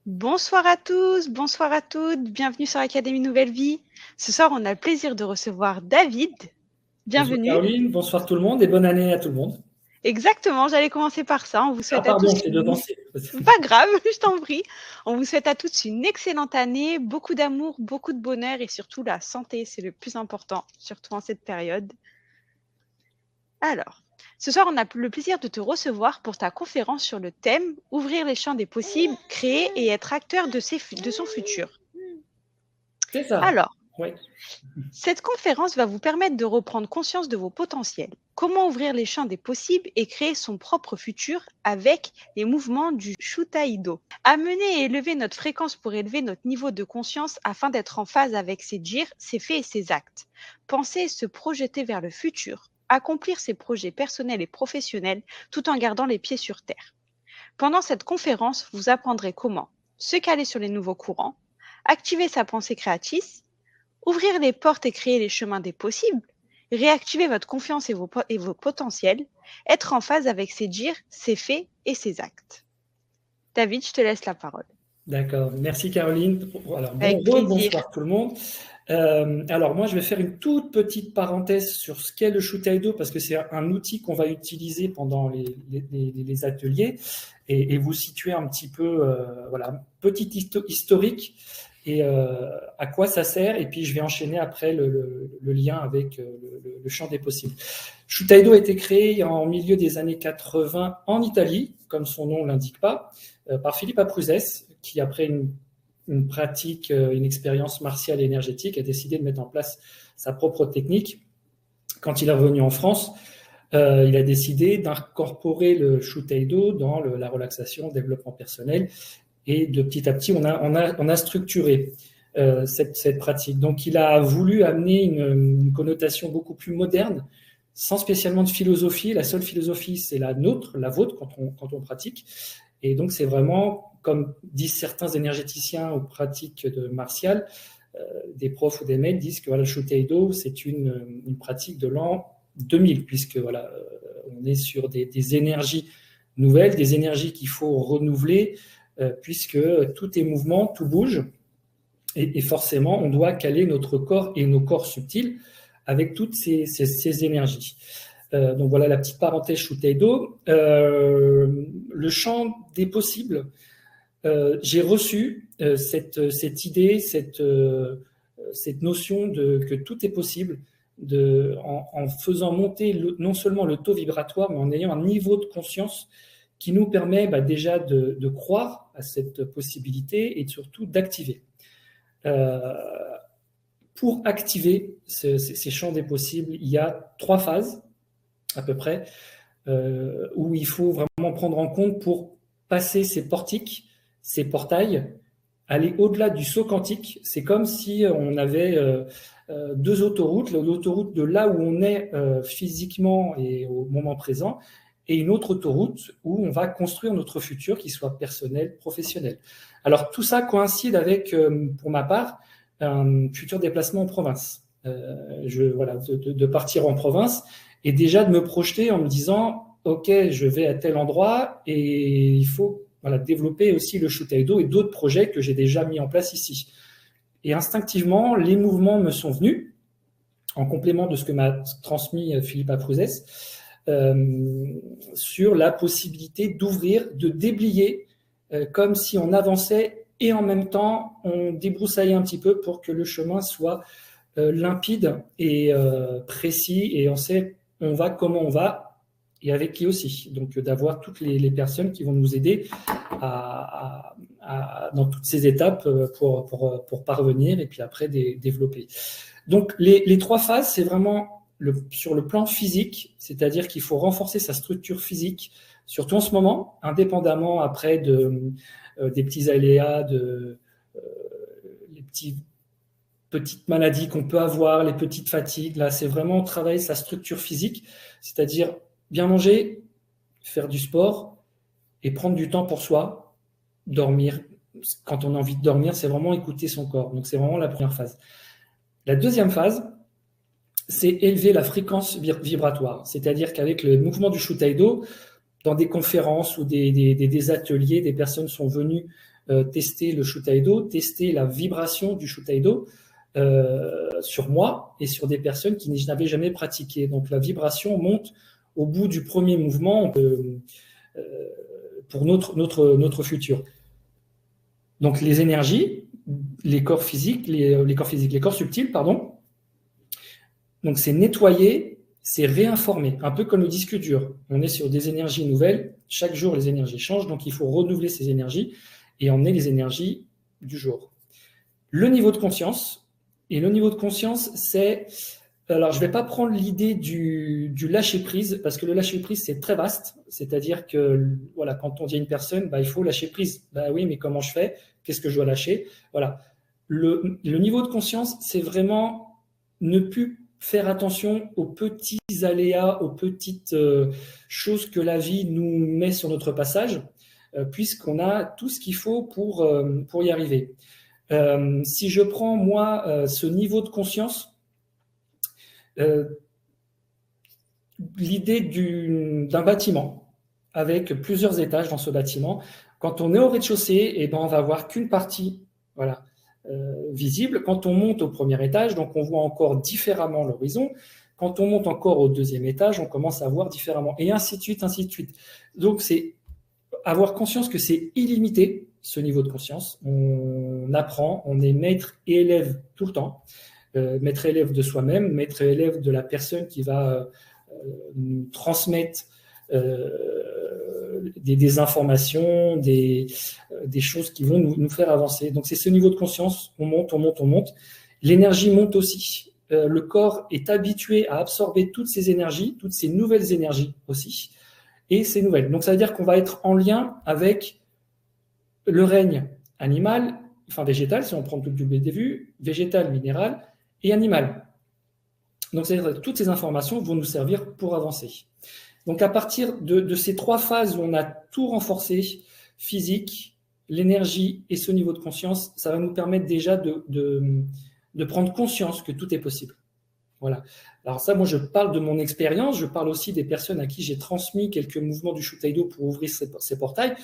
Bonsoir à tous, bonsoir à toutes, bienvenue sur Académie Nouvelle Vie. Ce soir, on a le plaisir de recevoir David. Bonsoir Bienvenue. Caroline, bonsoir tout le monde et bonne année à tout le monde. Exactement, j'allais commencer par ça. On vous Ah souhaite à pardon, tous je t'ai une... devancé. Pas grave, je t'en prie. On vous souhaite à tous une excellente année, beaucoup d'amour, beaucoup de bonheur et surtout la santé, c'est le plus important, surtout en cette période. Alors, ce soir, on a le plaisir de te recevoir pour ta conférence sur le thème « Ouvrir les champs des possibles, créer et être acteur de son futur ». C'est ça. Alors, Oui. cette conférence va vous permettre de reprendre conscience de vos potentiels. Comment ouvrir les champs des possibles et créer son propre futur avec les mouvements du Shutaido. Amener et élever notre fréquence pour élever notre niveau de conscience afin d'être en phase avec ses dires, ses faits et ses actes. Penser et se projeter vers le futur. Accomplir ses projets personnels et professionnels tout en gardant les pieds sur terre. Pendant cette conférence, vous apprendrez comment se caler sur les nouveaux courants, activer sa pensée créatrice, ouvrir les portes et créer les chemins des possibles, réactiver votre confiance et vos potentiels, être en phase avec ses dires, ses faits et ses actes. David, je te laisse la parole. D'accord, merci Caroline. Alors, Avec plaisir. bonsoir tout le monde. Alors moi, je vais faire une toute petite parenthèse sur ce qu'est le Shutaido parce que c'est un outil qu'on va utiliser pendant les ateliers et vous situer un petit peu, voilà, petit historique et à quoi ça sert. Et puis je vais enchaîner après le lien avec le champ des possibles. Shutaido a été créé en milieu des années 80 en Italie, comme son nom l'indique pas, par Philippe Abruzès, qui après une pratique, une expérience martiale et énergétique, a décidé de mettre en place sa propre technique. Quand il est revenu en France, il a décidé d'incorporer le Shutaido dans la relaxation, le développement personnel, et de petit à petit, on a structuré cette pratique. Donc, il a voulu amener une connotation beaucoup plus moderne, sans spécialement de philosophie. La seule philosophie, c'est la nôtre, la vôtre, quand on pratique. Et donc, c'est vraiment, comme disent certains énergéticiens ou pratiques de martial, des profs ou des maîtres disent que voilà, le Shutaido, c'est une pratique de l'an 2000, puisque voilà, on est sur des énergies nouvelles, des énergies qu'il faut renouveler, puisque tout est mouvement, tout bouge, et forcément, on doit caler notre corps et nos corps subtils avec toutes ces énergies. Donc voilà la petite parenthèse Shutaido. Le champ des possibles, j'ai reçu cette idée, cette notion que tout est possible en faisant monter non seulement le taux vibratoire, mais en ayant un niveau de conscience qui nous permet déjà de croire à cette possibilité et surtout d'activer. Pour activer ces champs des possibles, il y a 3 phases à peu près, où il faut vraiment prendre en compte pour passer ces portiques, ces portails, aller au-delà du saut quantique. C'est comme si on avait 2 autoroutes, l'autoroute de là où on est physiquement et au moment présent, et une autre autoroute où on va construire notre futur, qui soit personnel, professionnel. Alors tout ça coïncide avec, pour ma part, un futur déplacement en province. Voilà, de partir en province et déjà de me projeter en me disant, ok, je vais à tel endroit et il faut développer aussi le Shutaido et d'autres projets que j'ai déjà mis en place ici. Et instinctivement, les mouvements me sont venus, en complément de ce que m'a transmis Philippe Abruzès, sur la possibilité d'ouvrir, de déblayer, comme si on avançait et en même temps, on débroussaillait un petit peu pour que le chemin soit limpide et précis, et on sait on va, comment on va, et avec qui aussi. Donc d'avoir toutes les personnes qui vont nous aider dans toutes ces étapes pour parvenir et puis après développer. Donc les 3 phases, c'est vraiment sur le plan physique, c'est-à-dire qu'il faut renforcer sa structure physique, surtout en ce moment, indépendamment après des petits aléas, les petites maladies qu'on peut avoir, les petites fatigues. Là, c'est vraiment travailler sa structure physique, c'est-à-dire bien manger, faire du sport et prendre du temps pour soi, dormir. Quand on a envie de dormir, c'est vraiment écouter son corps. Donc, c'est vraiment la première phase. La deuxième phase, c'est élever la fréquence vibratoire. C'est-à-dire qu'avec le mouvement du Shutaido, dans des conférences ou des ateliers, des personnes sont venues tester le Shutaido, tester la vibration du Shutaido sur moi et sur des personnes qui n'avaient jamais pratiqué. Donc la vibration monte au bout du premier mouvement pour notre futur. Donc les énergies, les corps physiques, les corps subtils, pardon. Donc c'est nettoyer, c'est réinformer, un peu comme le disque dur. On est sur des énergies nouvelles, chaque jour les énergies changent, donc il faut renouveler ces énergies et emmener les énergies du jour. Le niveau de conscience, et le niveau de conscience, c'est... Alors, je ne vais pas prendre l'idée du lâcher-prise, parce que le lâcher-prise, c'est très vaste. C'est-à-dire que, voilà, quand on dit à une personne, il faut lâcher prise. Oui, mais comment je fais? Qu'est-ce que je dois lâcher? Voilà. Le niveau de conscience, c'est vraiment ne plus faire attention aux petits aléas, aux petites choses que la vie nous met sur notre passage, puisqu'on a tout ce qu'il faut pour y arriver. Si je prends, moi, ce niveau de conscience, l'idée d'un bâtiment avec plusieurs étages dans ce bâtiment. Quand on est au rez-de-chaussée, on va voir qu'une partie visible. Quand on monte au premier étage, donc on voit encore différemment l'horizon. Quand on monte encore au deuxième étage, on commence à voir différemment. Et ainsi de suite, ainsi de suite. Donc, c'est avoir conscience que c'est illimité, ce niveau de conscience. On apprend, on est maître et élève tout le temps. Maître et élève de soi-même, maître et élève de la personne qui va nous transmettre des informations, des choses qui vont nous faire avancer. Donc c'est ce niveau de conscience, on monte, on monte, on monte. L'énergie monte aussi. Le corps est habitué à absorber toutes ces énergies, toutes ces nouvelles énergies aussi, et ces nouvelles. Donc ça veut dire qu'on va être en lien avec le règne animal, enfin végétal, si on prend tout le début, végétal, minéral, et animal. Donc, c'est-à-dire que toutes ces informations vont nous servir pour avancer. Donc, à partir de ces trois phases où on a tout renforcé, physique, l'énergie et ce niveau de conscience, ça va nous permettre déjà de prendre conscience que tout est possible. Voilà. Alors ça, moi, je parle de mon expérience, je parle aussi des personnes à qui j'ai transmis quelques mouvements du Shutaido pour ouvrir ces portails,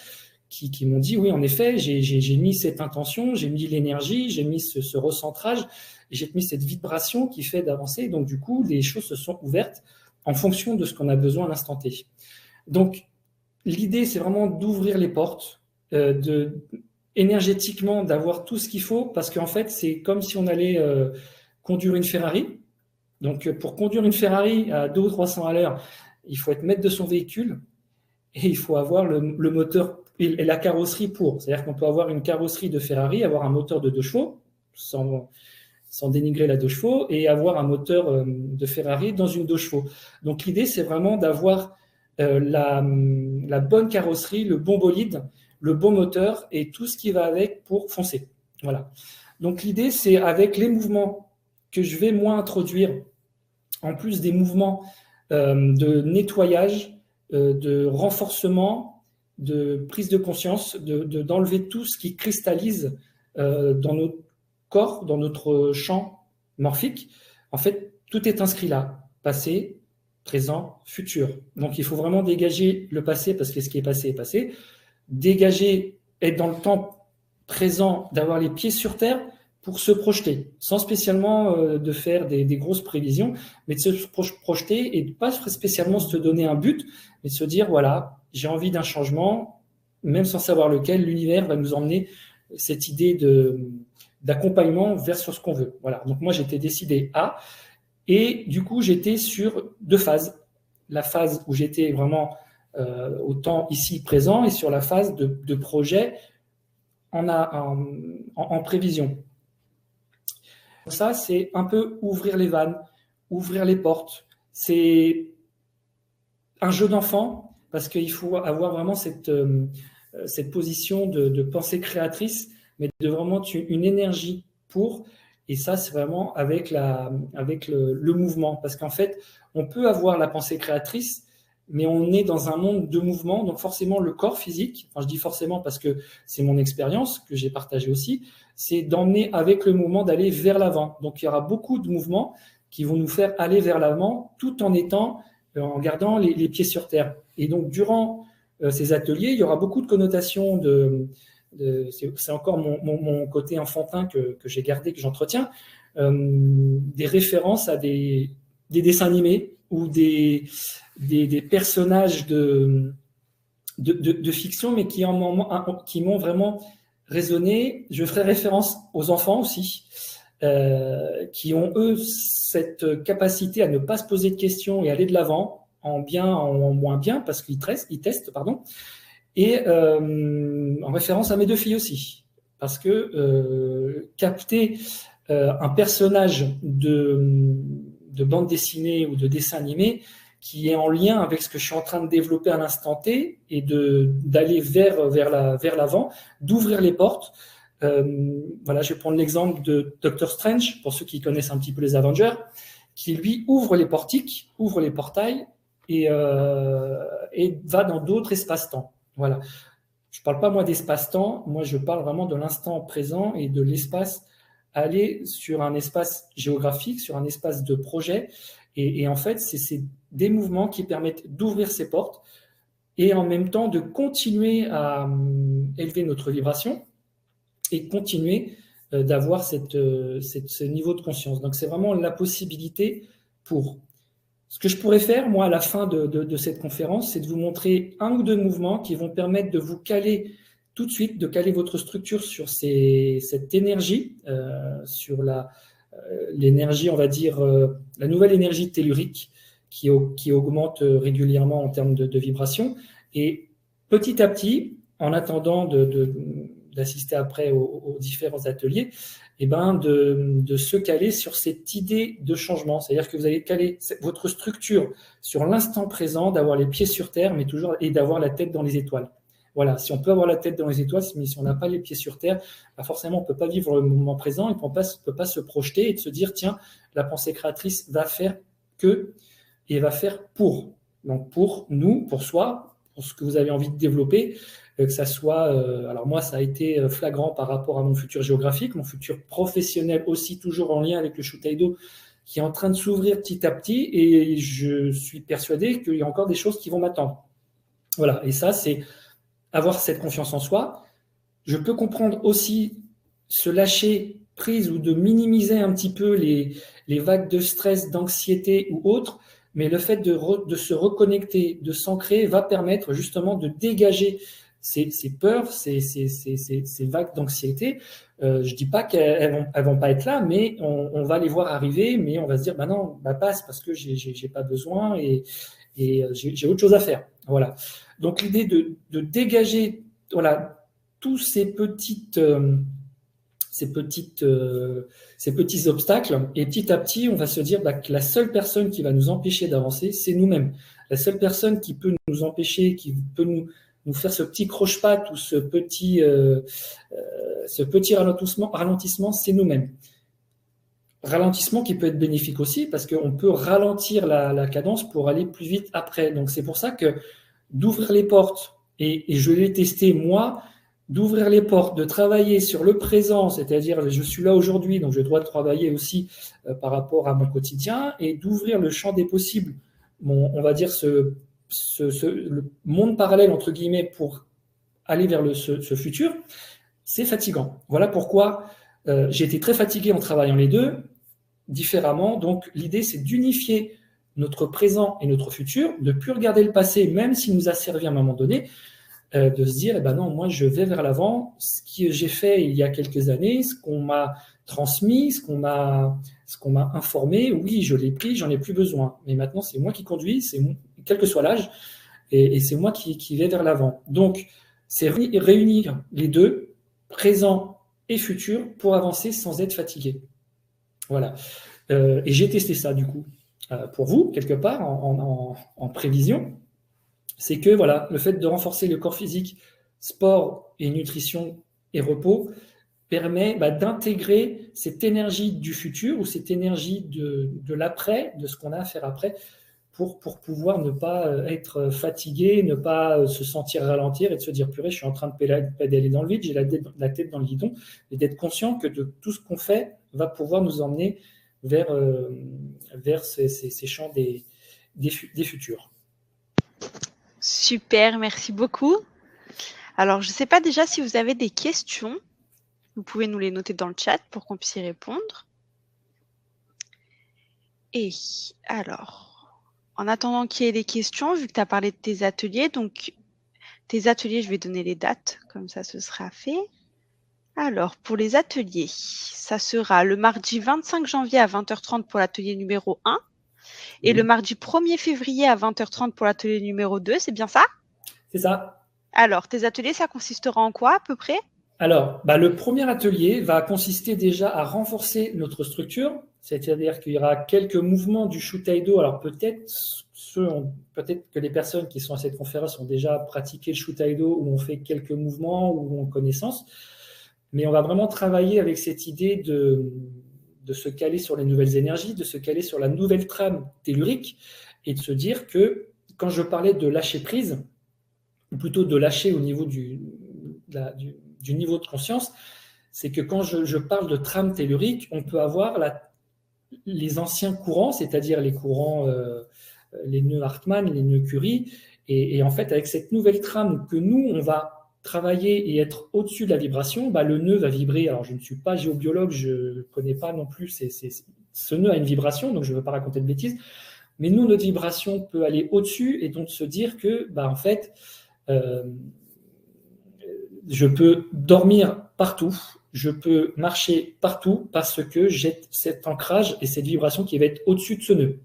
qui m'ont dit, oui, en effet, j'ai mis cette intention, j'ai mis l'énergie, j'ai mis ce recentrage, j'ai mis cette vibration qui fait d'avancer. Donc, du coup, les choses se sont ouvertes en fonction de ce qu'on a besoin à l'instant T. Donc, l'idée, c'est vraiment d'ouvrir les portes, énergétiquement, d'avoir tout ce qu'il faut, parce qu'en fait, c'est comme si on allait conduire une Ferrari. Donc, pour conduire une Ferrari à 200 ou 300 à l'heure, il faut être maître de son véhicule et il faut avoir le moteur et la carrosserie pour. C'est-à-dire qu'on peut avoir une carrosserie de Ferrari, avoir un moteur de 2 chevaux, sans dénigrer la 2 chevaux, et avoir un moteur de Ferrari dans une 2 chevaux. Donc l'idée, c'est vraiment d'avoir la bonne carrosserie, le bon bolide, le bon moteur et tout ce qui va avec pour foncer. Voilà. Donc l'idée, c'est avec les mouvements que je vais moi introduire, en plus des mouvements de nettoyage, de renforcement, de prise de conscience, d'enlever tout ce qui cristallise dans notre corps, dans notre champ morphique. En fait, tout est inscrit là, passé, présent, futur. Donc, il faut vraiment dégager le passé, parce que ce qui est passé, dégager, être dans le temps présent, d'avoir les pieds sur terre pour se projeter, sans spécialement de faire des grosses prévisions, mais de se projeter et de pas spécialement se donner un but, mais de se dire, voilà, j'ai envie d'un changement, même sans savoir lequel, l'univers va nous emmener cette idée d'accompagnement vers sur ce qu'on veut. Voilà. Donc moi, j'étais décidé à, et du coup, j'étais sur 2 phases. La phase où j'étais vraiment au temps ici présent, et sur la phase de projet en prévision. Ça, c'est un peu ouvrir les vannes, ouvrir les portes. C'est un jeu d'enfant, parce qu'il faut avoir vraiment cette position de pensée créatrice, mais de vraiment une énergie pour. Et ça, c'est vraiment avec le mouvement. Parce qu'en fait, on peut avoir la pensée créatrice, mais on est dans un monde de mouvement. Donc forcément, le corps physique, enfin je dis forcément parce que c'est mon expérience que j'ai partagée aussi, c'est d'emmener avec le mouvement, d'aller vers l'avant. Donc il y aura beaucoup de mouvements qui vont nous faire aller vers l'avant, tout en gardant les pieds sur terre. Et donc durant ces ateliers, il y aura beaucoup de connotations c'est encore mon côté enfantin que j'ai gardé, que j'entretiens, des références à des dessins animés ou des personnages de fiction, mais qui m'ont vraiment résonné. Je ferai référence aux enfants aussi, qui ont, eux, cette capacité à ne pas se poser de questions et aller de l'avant, en bien, en moins bien, parce qu'ils testent, pardon. Et en référence à mes 2 filles aussi, parce que capter un personnage de bande dessinée ou de dessin animé qui est en lien avec ce que je suis en train de développer à l'instant T et d'aller vers l'avant, d'ouvrir les portes. Voilà, je vais prendre l'exemple de Doctor Strange, pour ceux qui connaissent un petit peu les Avengers, qui lui ouvre les portiques, ouvre les portails et va dans d'autres espaces-temps. Voilà. Je ne parle pas, moi, d'espace-temps, moi, je parle vraiment de l'instant présent et de l'espace, aller sur un espace géographique, sur un espace de projet. Et en fait, c'est des mouvements qui permettent d'ouvrir ces portes et en même temps de continuer à élever notre vibration et continuer d'avoir ce niveau de conscience. Donc, c'est vraiment la possibilité pour... Ce que je pourrais faire, moi, à la fin de cette conférence, c'est de vous montrer 1 ou 2 mouvements qui vont permettre de vous caler tout de suite, de caler votre structure sur cette énergie, sur l'énergie, on va dire, la nouvelle énergie tellurique qui augmente régulièrement en termes de vibration. Et petit à petit, en attendant d'assister après aux différents ateliers, et de se caler sur cette idée de changement. C'est-à-dire que vous allez caler votre structure sur l'instant présent, d'avoir les pieds sur terre, mais toujours, et d'avoir la tête dans les étoiles. Voilà, si on peut avoir la tête dans les étoiles, mais si on n'a pas les pieds sur terre, forcément, on ne peut pas vivre le moment présent et on ne peut pas se projeter et de se dire, tiens, la pensée créatrice va faire que, et va faire pour. Donc, pour nous, pour soi, pour ce que vous avez envie de développer, que ça soit... alors moi, ça a été flagrant par rapport à mon futur géographique, mon futur professionnel aussi, toujours en lien avec le Shutaido, qui est en train de s'ouvrir petit à petit, et je suis persuadé qu'il y a encore des choses qui vont m'attendre. Voilà, et ça, c'est avoir cette confiance en soi. Je peux comprendre aussi se lâcher prise ou de minimiser un petit peu les vagues de stress, d'anxiété ou autres, mais le fait de se reconnecter, de s'ancrer, va permettre justement de dégager ces peurs, ces vagues d'anxiété. Je ne dis pas qu'elles vont pas être là, mais on va les voir arriver, mais on va se dire, bah non, bah passe, parce que j'ai pas besoin et j'ai autre chose à faire. Voilà. Donc l'idée de dégager, voilà, tous ces petits obstacles, et petit à petit, on va se dire que la seule personne qui va nous empêcher d'avancer, c'est nous-mêmes. La seule personne qui peut nous empêcher, qui peut nous faire ce petit croche-patte ou ce petit ralentissement, c'est nous-mêmes. Ralentissement qui peut être bénéfique aussi, parce qu'on peut ralentir la cadence pour aller plus vite après. Donc c'est pour ça que d'ouvrir les portes, et je l'ai testé moi, d'ouvrir les portes, de travailler sur le présent, c'est-à-dire je suis là aujourd'hui, donc je dois travailler aussi par rapport à mon quotidien, et d'ouvrir le champ des possibles, on va dire le monde parallèle, entre guillemets, pour aller vers ce futur, c'est fatigant. Voilà pourquoi j'ai été très fatigué en travaillant les 2 différemment. Donc l'idée, c'est d'unifier notre présent et notre futur, de ne plus regarder le passé, même s'il nous a servi à un moment donné, de se dire, non, moi je vais vers l'avant, ce que j'ai fait il y a quelques années, ce qu'on m'a transmis, ce qu'on m'a informé, oui, je l'ai pris, j'en ai plus besoin. Mais maintenant, c'est moi qui conduis, quel que soit l'âge, et c'est moi qui vais vers l'avant. Donc, c'est réunir les 2, présent et futur, pour avancer sans être fatigué. Voilà. Et j'ai testé ça, du coup, pour vous, quelque part, en prévision. C'est que voilà, le fait de renforcer le corps physique, sport et nutrition et repos permet d'intégrer cette énergie du futur ou cette énergie de l'après, de ce qu'on a à faire après, pour pouvoir ne pas être fatigué, ne pas se sentir ralentir et de se dire purée, je suis en train de pédaler dans le vide, j'ai la tête dans le guidon, et d'être conscient que de tout ce qu'on fait va pouvoir nous emmener vers ces champs des futurs. Super, merci beaucoup. Alors, je ne sais pas déjà si vous avez des questions. Vous pouvez nous les noter dans le chat pour qu'on puisse y répondre. Et alors, en attendant qu'il y ait des questions, vu que tu as parlé de tes ateliers, donc tes ateliers, je vais donner les dates, comme ça ce sera fait. Alors, pour les ateliers, ça sera le mardi 25 janvier à 20h30 pour l'atelier numéro 1 et le mardi 1er février à 20h30 pour l'atelier numéro 2, c'est bien ça? C'est ça. Alors, tes ateliers, ça consistera en quoi à peu près? Alors, le premier atelier va consister déjà à renforcer notre structure, c'est-à-dire qu'il y aura quelques mouvements du Shutaido. Alors peut-être que les personnes qui sont à cette conférence ont déjà pratiqué le Shutaido ou ont fait quelques mouvements ou ont connaissance, mais on va vraiment travailler avec cette idée de se caler sur les nouvelles énergies, de se caler sur la nouvelle trame tellurique et de se dire que quand je parlais de lâcher prise, ou plutôt de lâcher au niveau du niveau de conscience, c'est que quand je parle de trame tellurique, on peut avoir les anciens courants, c'est-à-dire les courants, les nœuds Hartmann, les nœuds Curie, et en fait, avec cette nouvelle trame que nous, on va travailler et être au-dessus de la vibration, le nœud va vibrer. Alors, je ne suis pas géobiologue, je ne connais pas non plus, ce nœud a une vibration, donc je ne veux pas raconter de bêtises, mais nous, notre vibration peut aller au-dessus et donc se dire que, en fait, je peux dormir partout, je peux marcher partout parce que j'ai cet ancrage et cette vibration qui va être au-dessus de ce nœud.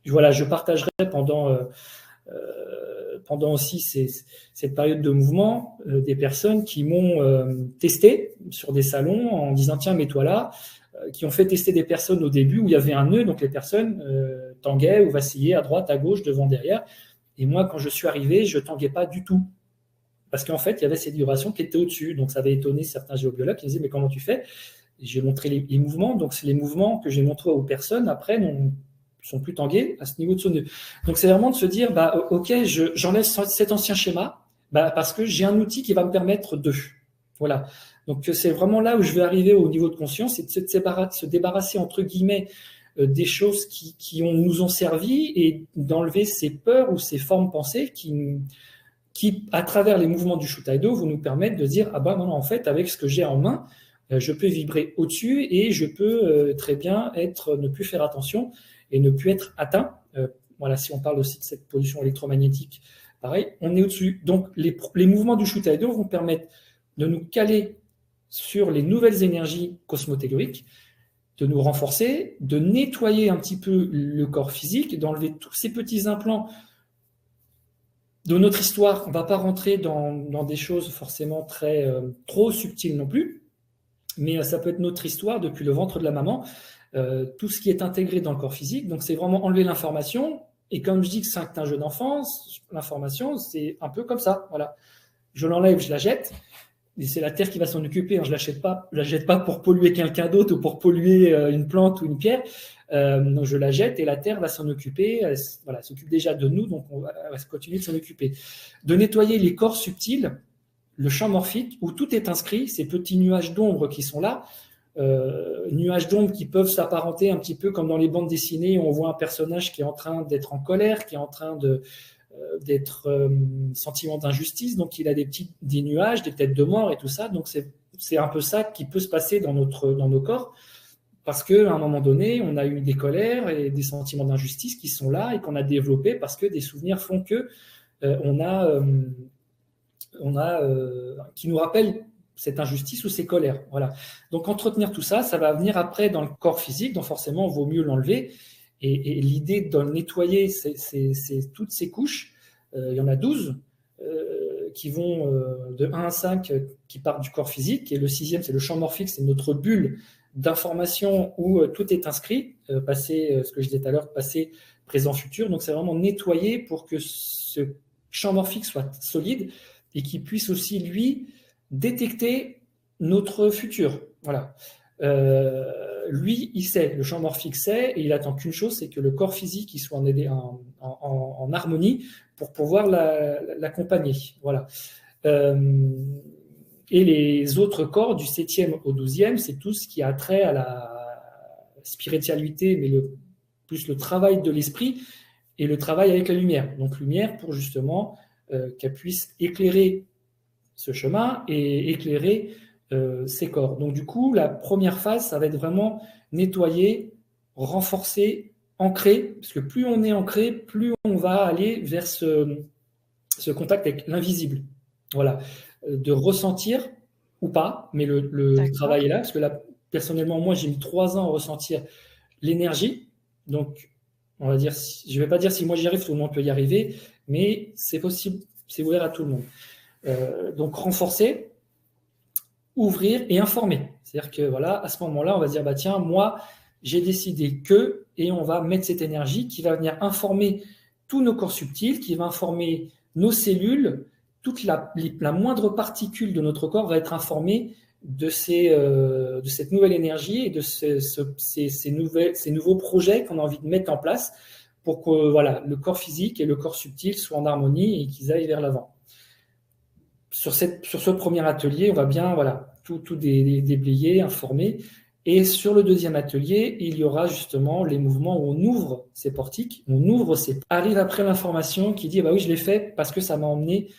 Voilà, je partagerai pendant aussi cette période de mouvement des personnes qui m'ont testé sur des salons en disant tiens, mets-toi là, qui ont fait tester des personnes au début où il y avait un nœud, donc les personnes tanguaient ou vacillaient à droite, à gauche, devant, derrière. Et moi, quand je suis arrivé, je ne tanguais pas du tout. Parce qu'en fait, il y avait cette vibration qui était au-dessus. Donc, ça avait étonné certains géobiologues qui disaient mais comment tu fais? J'ai montré les mouvements. Donc, c'est les mouvements que j'ai montrés aux personnes après ne sont plus tangués à ce niveau de ce nœud. Donc, c'est vraiment de se dire ok, j'enlève cet ancien schéma parce que j'ai un outil qui va me permettre de. Voilà. Donc, c'est vraiment là où je vais arriver au niveau de conscience, c'est de se débarrasser, entre guillemets, des choses qui nous ont servi et d'enlever ces peurs ou ces formes pensées qui, à travers les mouvements du Shutaido, vont nous permettre de dire non, en fait, avec ce que j'ai en main, je peux vibrer au-dessus et je peux très bien ne plus faire attention et ne plus être atteint. Voilà, si on parle aussi de cette pollution électromagnétique, pareil, on est au-dessus. Donc, les mouvements du Shutaido vont permettre de nous caler sur les nouvelles énergies cosmotelluriques, de nous renforcer, de nettoyer un petit peu le corps physique, d'enlever tous ces petits implants de notre histoire. On ne va pas rentrer dans des choses forcément trop subtiles non plus, mais ça peut être notre histoire depuis le ventre de la maman, tout ce qui est intégré dans le corps physique. Donc, c'est vraiment enlever l'information. Et comme je dis que c'est un jeu d'enfance, l'information, c'est un peu comme ça. Voilà. Je l'enlève, je la jette. Et c'est la Terre qui va s'en occuper. Je ne la jette pas pour polluer quelqu'un d'autre ou pour polluer une plante ou une pierre. Donc je la jette et la Terre va s'en occuper. Elle s'occupe déjà de nous, donc on va continuer de s'en occuper. De nettoyer les corps subtils, le champ morphique, où tout est inscrit, ces petits nuages d'ombre qui sont là, nuages d'ombre qui peuvent s'apparenter un petit peu comme dans les bandes dessinées où on voit un personnage qui est en train d'être en colère, qui est en train d'être sentiment d'injustice, donc il a des nuages, des têtes de mort et tout ça, donc c'est un peu ça qui peut se passer dans nos corps, parce qu'à un moment donné, on a eu des colères et des sentiments d'injustice qui sont là et qu'on a développés parce que des souvenirs font que qui nous rappellent cette injustice ou ces colères. Voilà. Donc entretenir tout ça, ça va venir après dans le corps physique, donc forcément, il vaut mieux l'enlever. Et l'idée de nettoyer toutes ces couches, il y en a 12 qui vont de 1 à 5 qui partent du corps physique, et le 6e, c'est le champ morphique, c'est notre bulle d'information où tout est inscrit, ce que je disais tout à l'heure, passé, présent, futur. Donc c'est vraiment nettoyer pour que ce champ morphique soit solide et qu'il puisse aussi, lui, détecter notre futur. Voilà. Lui, il sait, le champ morphique sait, et il attend qu'une chose, c'est que le corps physique il soit en harmonie pour pouvoir l'accompagner. Voilà. Et les autres corps, du 7e au 12e, c'est tout ce qui a trait à la spiritualité, mais plus le travail de l'esprit et le travail avec la lumière. Donc lumière pour justement qu'elle puisse éclairer ce chemin et éclairer ces corps. Donc du coup, la première phase, ça va être vraiment nettoyer, renforcer, ancrer, parce que plus on est ancré, plus on va aller vers ce contact avec l'invisible. Voilà, de ressentir ou pas, mais le travail est là, parce que là, personnellement, moi, j'ai mis 3 ans à ressentir l'énergie. Donc, on va dire, je ne vais pas dire si moi j'y arrive, tout le monde peut y arriver, mais c'est possible, c'est ouvert à tout le monde. Donc, renforcer, ouvrir et informer. C'est-à-dire que voilà, à ce moment-là, on va dire, bah tiens, moi, j'ai décidé que, et on va mettre cette énergie qui va venir informer tous nos corps subtils, qui va informer nos cellules, toute la moindre particule de notre corps va être informée de cette nouvelle énergie et de ces nouveaux projets qu'on a envie de mettre en place pour que voilà, le corps physique et le corps subtil soient en harmonie et qu'ils aillent vers l'avant. Sur ce premier atelier, on va bien tout déblayer, informer. Et sur le deuxième atelier, il y aura justement les mouvements où on ouvre ces portiques, on ouvre ces... Arrive après l'information qui dit, bah oui, je l'ai fait parce que ça m'a emmené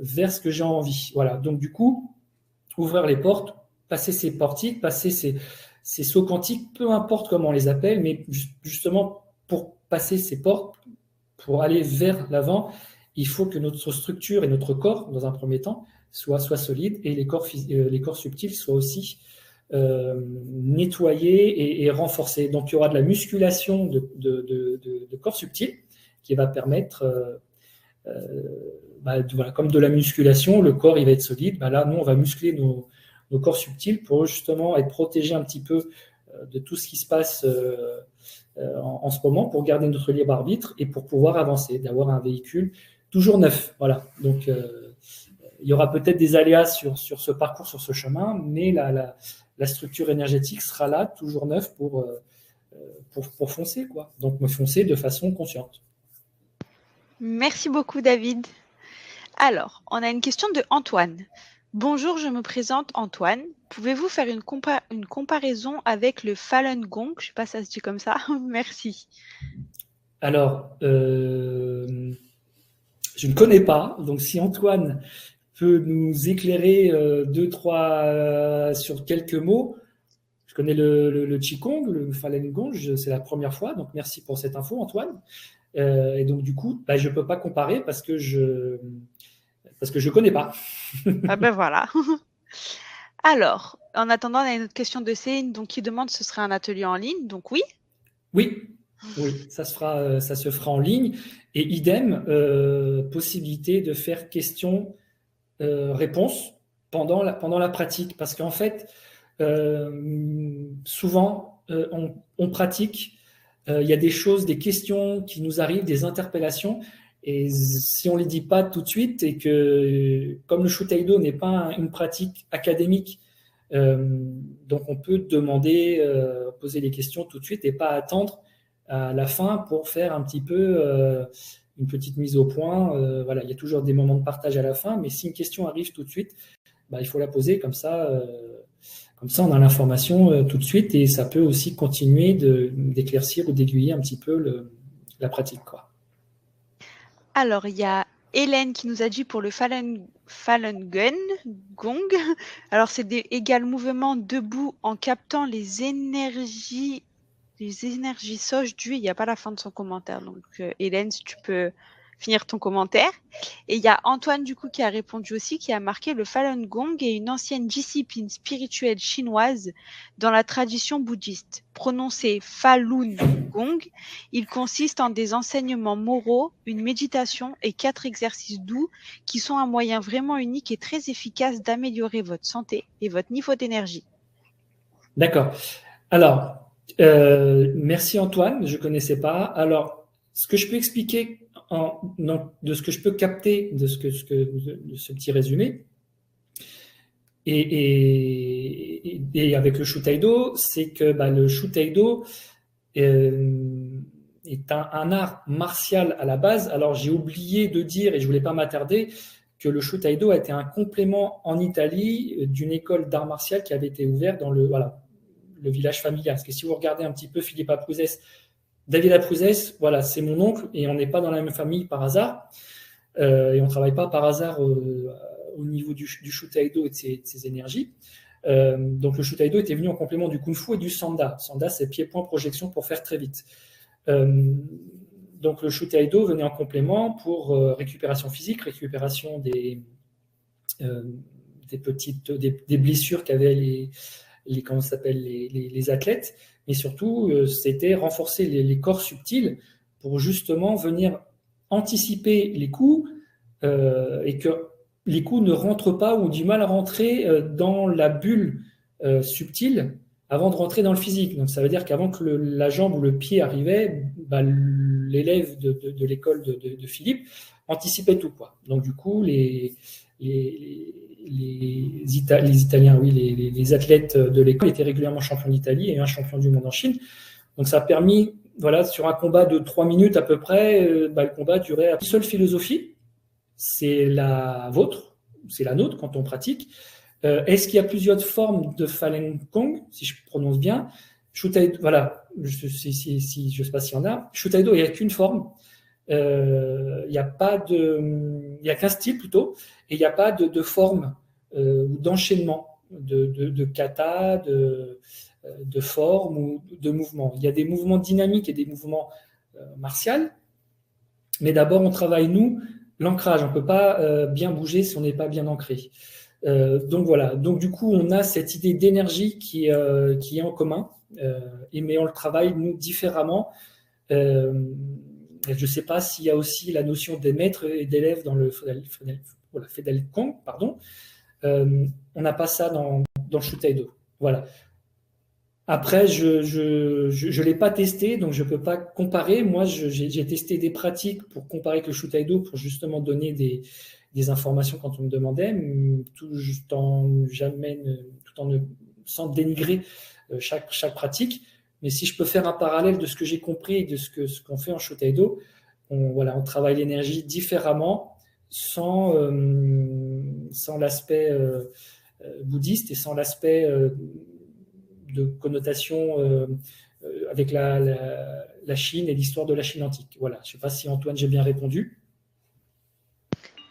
vers ce que j'ai envie. Voilà. Donc du coup, ouvrir les portes, passer ces portiques, passer ces sauts quantiques, peu importe comment on les appelle, mais justement pour passer ces portes, pour aller vers l'avant, il faut que notre structure et notre corps, dans un premier temps, soient solides et les corps subtils soient aussi nettoyés et renforcés. Donc, il y aura de la musculation de corps subtils qui va permettre, comme de la musculation, le corps il va être solide. Là, nous, on va muscler nos corps subtils pour justement être protégés un petit peu de tout ce qui se passe en ce moment, pour garder notre libre arbitre et pour pouvoir avancer, d'avoir un véhicule toujours neuf. Voilà. Donc, il y aura peut-être des aléas sur ce parcours, sur ce chemin, mais la structure énergétique sera là, toujours neuve pour foncer, quoi. Donc, me foncer de façon consciente. Merci beaucoup, David. Alors, on a une question de Antoine. Bonjour, je me présente Antoine. Pouvez-vous faire une comparaison avec le Falun Gong? Je ne sais pas si ça se dit comme ça. Merci. Alors, je ne connais pas. Donc, si Antoine peut nous éclairer 2-3 sur quelques mots. Je connais le Qigong, le Falun Gong, c'est la première fois. Donc, merci pour cette info, Antoine. Et donc, du coup, je ne peux pas comparer parce que je ne connais pas. Ah ben voilà. Alors, en attendant, on a une autre question de Céline qui demande si ce serait un atelier en ligne. Donc oui. Oui, ça se fera en ligne. Et idem, possibilité de faire questions-réponses pendant la pratique. Parce qu'en fait, souvent, on pratique, il y a des choses, des questions qui nous arrivent, des interpellations. Et si on ne les dit pas tout de suite, et que comme le Shutaido n'est pas une pratique académique, donc on peut demander, poser les questions tout de suite et pas attendre à la fin pour faire un petit peu une petite mise au point. Il y a toujours des moments de partage à la fin, mais si une question arrive tout de suite, il faut la poser comme ça on a l'information tout de suite et ça peut aussi continuer d'éclaircir ou d'aiguiller un petit peu la pratique, quoi. Alors, il y a Hélène qui nous a dit pour le Falun Gong. Alors, c'est des égales mouvements debout en captant les énergies soches du. Il n'y a pas la fin de son commentaire. Donc, Hélène, si tu peux finir ton commentaire. Et il y a Antoine, du coup, qui a répondu aussi, qui a marqué le Falun Gong est une ancienne discipline spirituelle chinoise dans la tradition bouddhiste. Prononcé Falun Gong, il consiste en des enseignements moraux, une méditation et 4 exercices doux qui sont un moyen vraiment unique et très efficace d'améliorer votre santé et votre niveau d'énergie. D'accord. Alors, merci Antoine, je ne connaissais pas. Alors, ce que je peux expliquer de ce que je peux capter de ce petit résumé, et avec le Shutaido, c'est que le Shutaido est un art martial à la base. Alors, j'ai oublié de dire, et je ne voulais pas m'attarder, que le Shutaido a été un complément en Italie d'une école d'art martial qui avait été ouverte dans le village familial. Parce que si vous regardez un petit peu Philippe Aprouzès, David Aprouzès, c'est mon oncle et on n'est pas dans la même famille par hasard. Et on ne travaille pas par hasard au niveau du Shutaido et de ses énergies. Donc le Shutaido était venu en complément du Kung Fu et du Sanda. Sanda, c'est pied-point projection pour faire très vite. Donc le Shutaido venait en complément pour récupération physique, récupération des blessures qu'avaient les athlètes, mais surtout c'était renforcer les corps subtils pour justement venir anticiper les coups et que les coups ne rentrent pas ou ont du mal à rentrer dans la bulle subtile avant de rentrer dans le physique. Donc ça veut dire qu'avant que la jambe ou le pied arrivait, l'élève de l'école de Philippe anticipait tout, quoi. Donc du coup, les Italiens, oui, les athlètes de l'école étaient régulièrement champions d'Italie et un champion du monde en Chine. Donc ça a permis, voilà, sur un combat de 3 minutes à peu près, le combat durait une seule philosophie, c'est la vôtre, c'est la nôtre quand on pratique. Est-ce qu'il y a plusieurs formes de Falun Gong, si je prononce bien? Shutaido, voilà, je ne sais pas s'il y en a. Shutaido, il n'y a qu'une forme. Il n'y a qu'un style plutôt, et il n'y a pas de forme ou d'enchaînement de kata, de forme ou de mouvement. Il y a des mouvements dynamiques et des mouvements martiaux, mais d'abord on travaille, nous, l'ancrage. On ne peut pas bien bouger si on n'est pas bien ancré. Donc voilà, donc du coup on a cette idée d'énergie qui est en commun, mais on le travaille nous différemment. Je ne sais pas s'il y a aussi la notion des maîtres et d'élèves dans le Falun Gong, pardon. On n'a pas ça dans le Shutaido. Voilà. Après, je l'ai pas testé, donc je peux pas comparer. Moi, j'ai testé des pratiques pour comparer avec le Shutaido pour justement donner des informations quand on me demandait, sans dénigrer chaque pratique. Mais si je peux faire un parallèle de ce que j'ai compris et de ce qu'on fait en Shutaido, on travaille l'énergie différemment, sans l'aspect bouddhiste et sans l'aspect de connotation avec la Chine et l'histoire de la Chine antique. Voilà. Je ne sais pas si Antoine, j'ai bien répondu.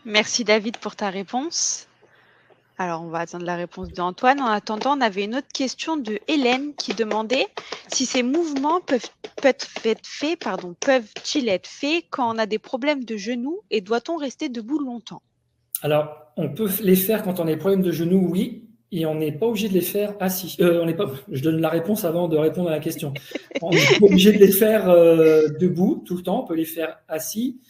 Merci David pour ta réponse. Alors, on va attendre la réponse d'Antoine. En attendant, on avait une autre question de Hélène qui demandait si ces mouvements peuvent-ils être faits quand on a des problèmes de genoux et doit-on rester debout longtemps? Alors, on peut les faire quand on a des problèmes de genoux, oui, et on n'est pas obligé de les faire assis. Je donne la réponse avant de répondre à la question. On n'est pas obligé de les faire debout tout le temps, on peut les faire assis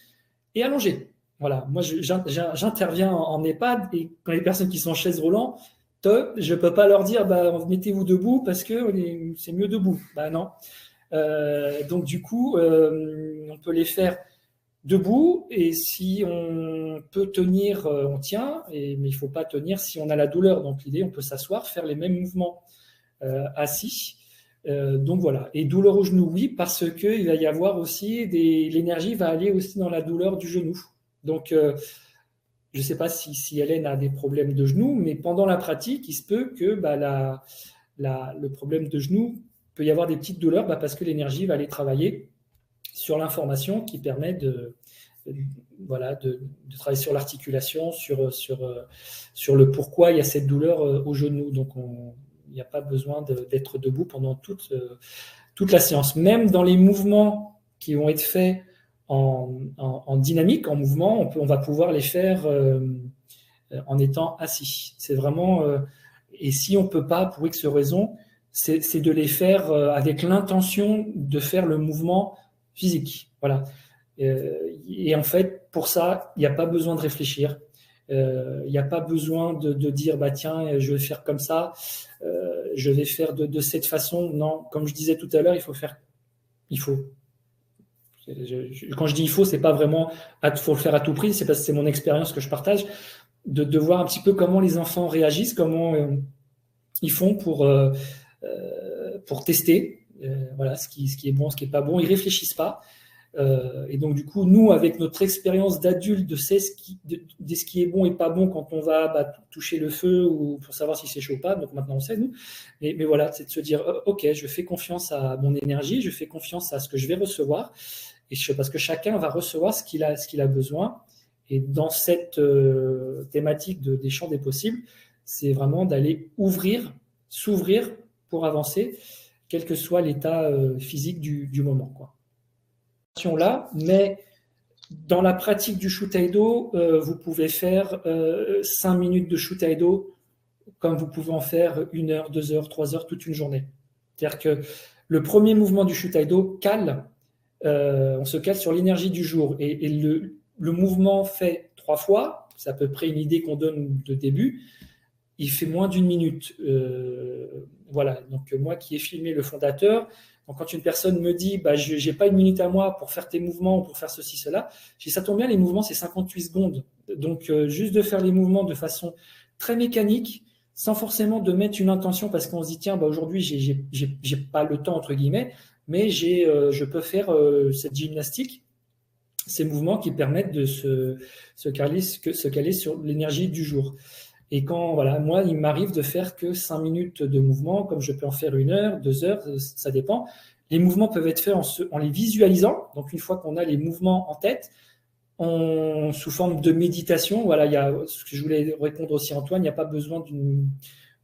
et allongés. Voilà, moi j'interviens en EHPAD et quand les personnes qui sont en chaise roulante, je ne peux pas leur dire mettez-vous debout parce que c'est mieux debout. Non. Donc du coup, on peut les faire debout et si on peut tenir, on tient, mais il ne faut pas tenir si on a la douleur. Donc l'idée, on peut s'asseoir, faire les mêmes mouvements assis. Donc voilà. Et douleur au genou, oui, parce qu'il va y avoir aussi l'énergie va aller aussi dans la douleur du genou. Donc, je ne sais pas si Hélène a des problèmes de genoux, mais pendant la pratique, il se peut que le problème de genou peut y avoir des petites douleurs parce que l'énergie va aller travailler sur l'information qui permet de travailler sur l'articulation, sur le pourquoi il y a cette douleur au genou. Donc, il n'y a pas besoin d'être debout pendant toute la séance. Même dans les mouvements qui vont être faits en dynamique, en mouvement, on va pouvoir les faire en étant assis. C'est vraiment, et si on ne peut pas, pour X raison, c'est de les faire avec l'intention de faire le mouvement physique. Voilà. Et en fait, pour ça, il n'y a pas besoin de réfléchir. Il n'y a pas besoin de dire tiens, je vais faire comme ça, je vais faire de cette façon. Non, comme je disais tout à l'heure, il faut. Quand je dis il faut, c'est pas vraiment faut le faire à tout prix, c'est parce que c'est mon expérience que je partage, de voir un petit peu comment les enfants réagissent, comment ils font pour tester voilà, ce qui est bon, ce qui est pas bon. Ils réfléchissent pas. Et donc du coup, nous, avec notre expérience d'adulte, de ce qui est bon et pas bon quand on va toucher le feu ou pour savoir si c'est chaud ou pas, donc maintenant on sait, nous. Mais voilà, c'est de se dire, ok, je fais confiance à mon énergie, je fais confiance à ce que je vais recevoir, parce que chacun va recevoir ce qu'il a besoin. Et dans cette thématique des champs des possibles, c'est vraiment d'aller s'ouvrir pour avancer, quel que soit l'état physique du moment, quoi. Là, mais dans la pratique du Shutaido, vous pouvez faire 5 minutes de Shutaido comme vous pouvez en faire 1 heure, 2 heures, 3 heures, toute une journée. C'est-à-dire que le premier mouvement du Shutaido cale, on se cale sur l'énergie du jour. Et le mouvement fait 3 fois, c'est à peu près une idée qu'on donne de début, il fait moins d'1 minute. Voilà, donc moi qui ai filmé le fondateur, donc quand une personne me dit je n'ai pas 1 minute à moi pour faire tes mouvements ou pour faire ceci, cela, je dis ça tombe bien, les mouvements c'est 58 secondes. Donc juste de faire les mouvements de façon très mécanique, sans forcément de mettre une intention parce qu'on se dit tiens, aujourd'hui j'ai pas le temps entre guillemets, mais je peux faire cette gymnastique, ces mouvements qui permettent de se caler sur l'énergie du jour. Et quand, voilà, moi, il m'arrive de faire que 5 minutes de mouvement, comme je peux en faire 1 heure, 2 heures, ça dépend. Les mouvements peuvent être faits en les visualisant. Donc, une fois qu'on a les mouvements en tête, sous forme de méditation. Voilà, il y a ce que je voulais répondre aussi, Antoine, il n'y a pas besoin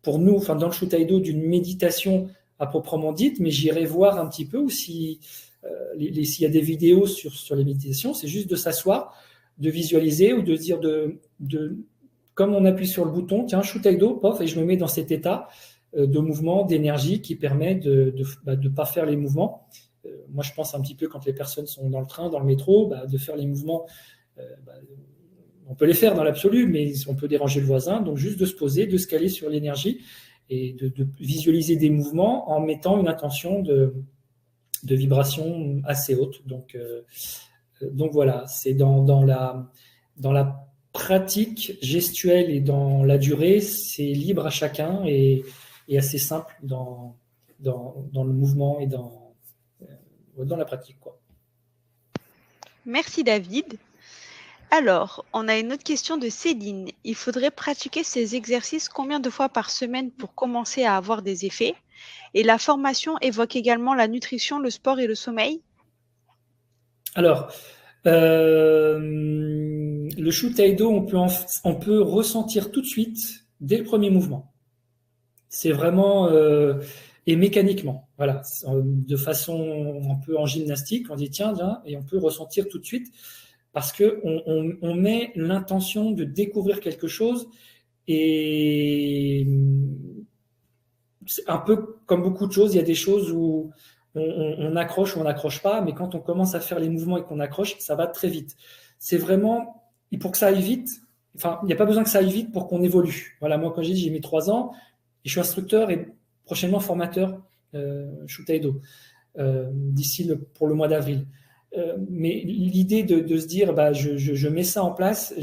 pour nous, enfin, dans le Shutaido, d'une méditation à proprement dite, mais j'irai voir un petit peu ou s'il y a des vidéos sur les méditations, c'est juste de s'asseoir, de visualiser ou de dire comme on appuie sur le bouton, tiens, Shutaido, pof, et je me mets dans cet état de mouvement, d'énergie qui permet de ne pas faire les mouvements. Moi, je pense un petit peu quand les personnes sont dans le train, dans le métro, de faire les mouvements. On peut les faire dans l'absolu, mais on peut déranger le voisin. Donc, juste de se poser, de se caler sur l'énergie et de visualiser des mouvements en mettant une intention de vibration assez haute. Donc voilà, c'est dans la pratique gestuelle et dans la durée, c'est libre à chacun et assez simple dans le mouvement et dans la pratique, quoi. Merci David. Alors, on a une autre question de Céline. Il faudrait pratiquer ces exercices combien de fois par semaine pour commencer à avoir des effets? Et la formation évoque également la nutrition, le sport et le sommeil? Alors, le Shutaido, on peut ressentir tout de suite dès le premier mouvement. C'est vraiment et mécaniquement, voilà, de façon un peu en gymnastique, on dit tiens, et on peut ressentir tout de suite parce que on met l'intention de découvrir quelque chose et c'est un peu comme beaucoup de choses, il y a des choses où on accroche ou on n'accroche pas, mais quand on commence à faire les mouvements et qu'on accroche, ça va très vite. C'est vraiment, et pour que ça aille vite, enfin, il n'y a pas besoin que ça aille vite pour qu'on évolue. Voilà, moi, quand j'ai mis 3 ans, et je suis instructeur et prochainement formateur Shutaido, d'ici pour le mois d'avril. Mais l'idée de se dire, je mets ça en place,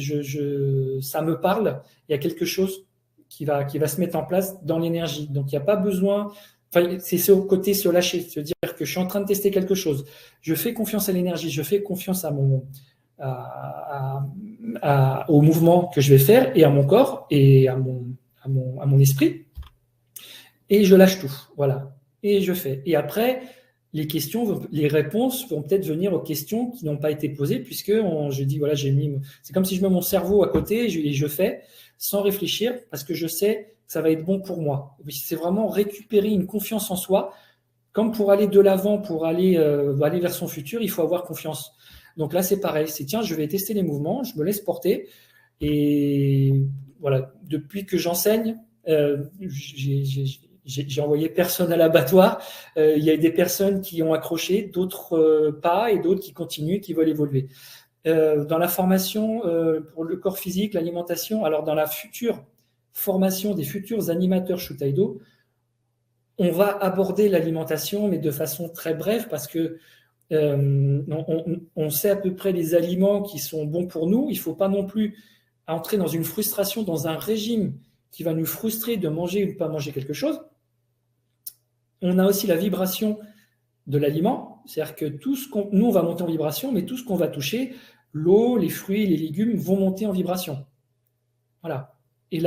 ça me parle, il y a quelque chose qui va se mettre en place dans l'énergie. Donc, il n'y a pas besoin. Enfin, c'est ce côté se lâcher, se dire que je suis en train de tester quelque chose. Je fais confiance à l'énergie, je fais confiance au mouvement que je vais faire et à mon corps et à mon esprit. Et je lâche tout. Voilà. Et je fais. Et après, les réponses vont peut-être venir aux questions qui n'ont pas été posées puisque je dis, voilà, c'est comme si je mets mon cerveau à côté et je fais sans réfléchir parce que je sais que ça va être bon pour moi. C'est vraiment récupérer une confiance en soi. Comme pour aller de l'avant, pour aller vers son futur, il faut avoir confiance. Donc là, c'est pareil. C'est tiens, je vais tester les mouvements, je me laisse porter. Et voilà, depuis que j'enseigne, j'ai envoyé personne à l'abattoir. Il y a des personnes qui ont accroché, d'autres pas, et d'autres qui continuent, qui veulent évoluer. Dans la formation pour le corps physique, l'alimentation, alors dans la future formation des futurs animateurs Shutaido, on va aborder l'alimentation, mais de façon très brève, parce que on sait à peu près les aliments qui sont bons pour nous. Il ne faut pas non plus entrer dans une frustration, dans un régime qui va nous frustrer de manger ou de ne pas manger quelque chose. On a aussi la vibration de l'aliment, c'est-à-dire que nous, on va monter en vibration, mais tout ce qu'on va toucher, l'eau, les fruits, les légumes, vont monter en vibration. Voilà. Et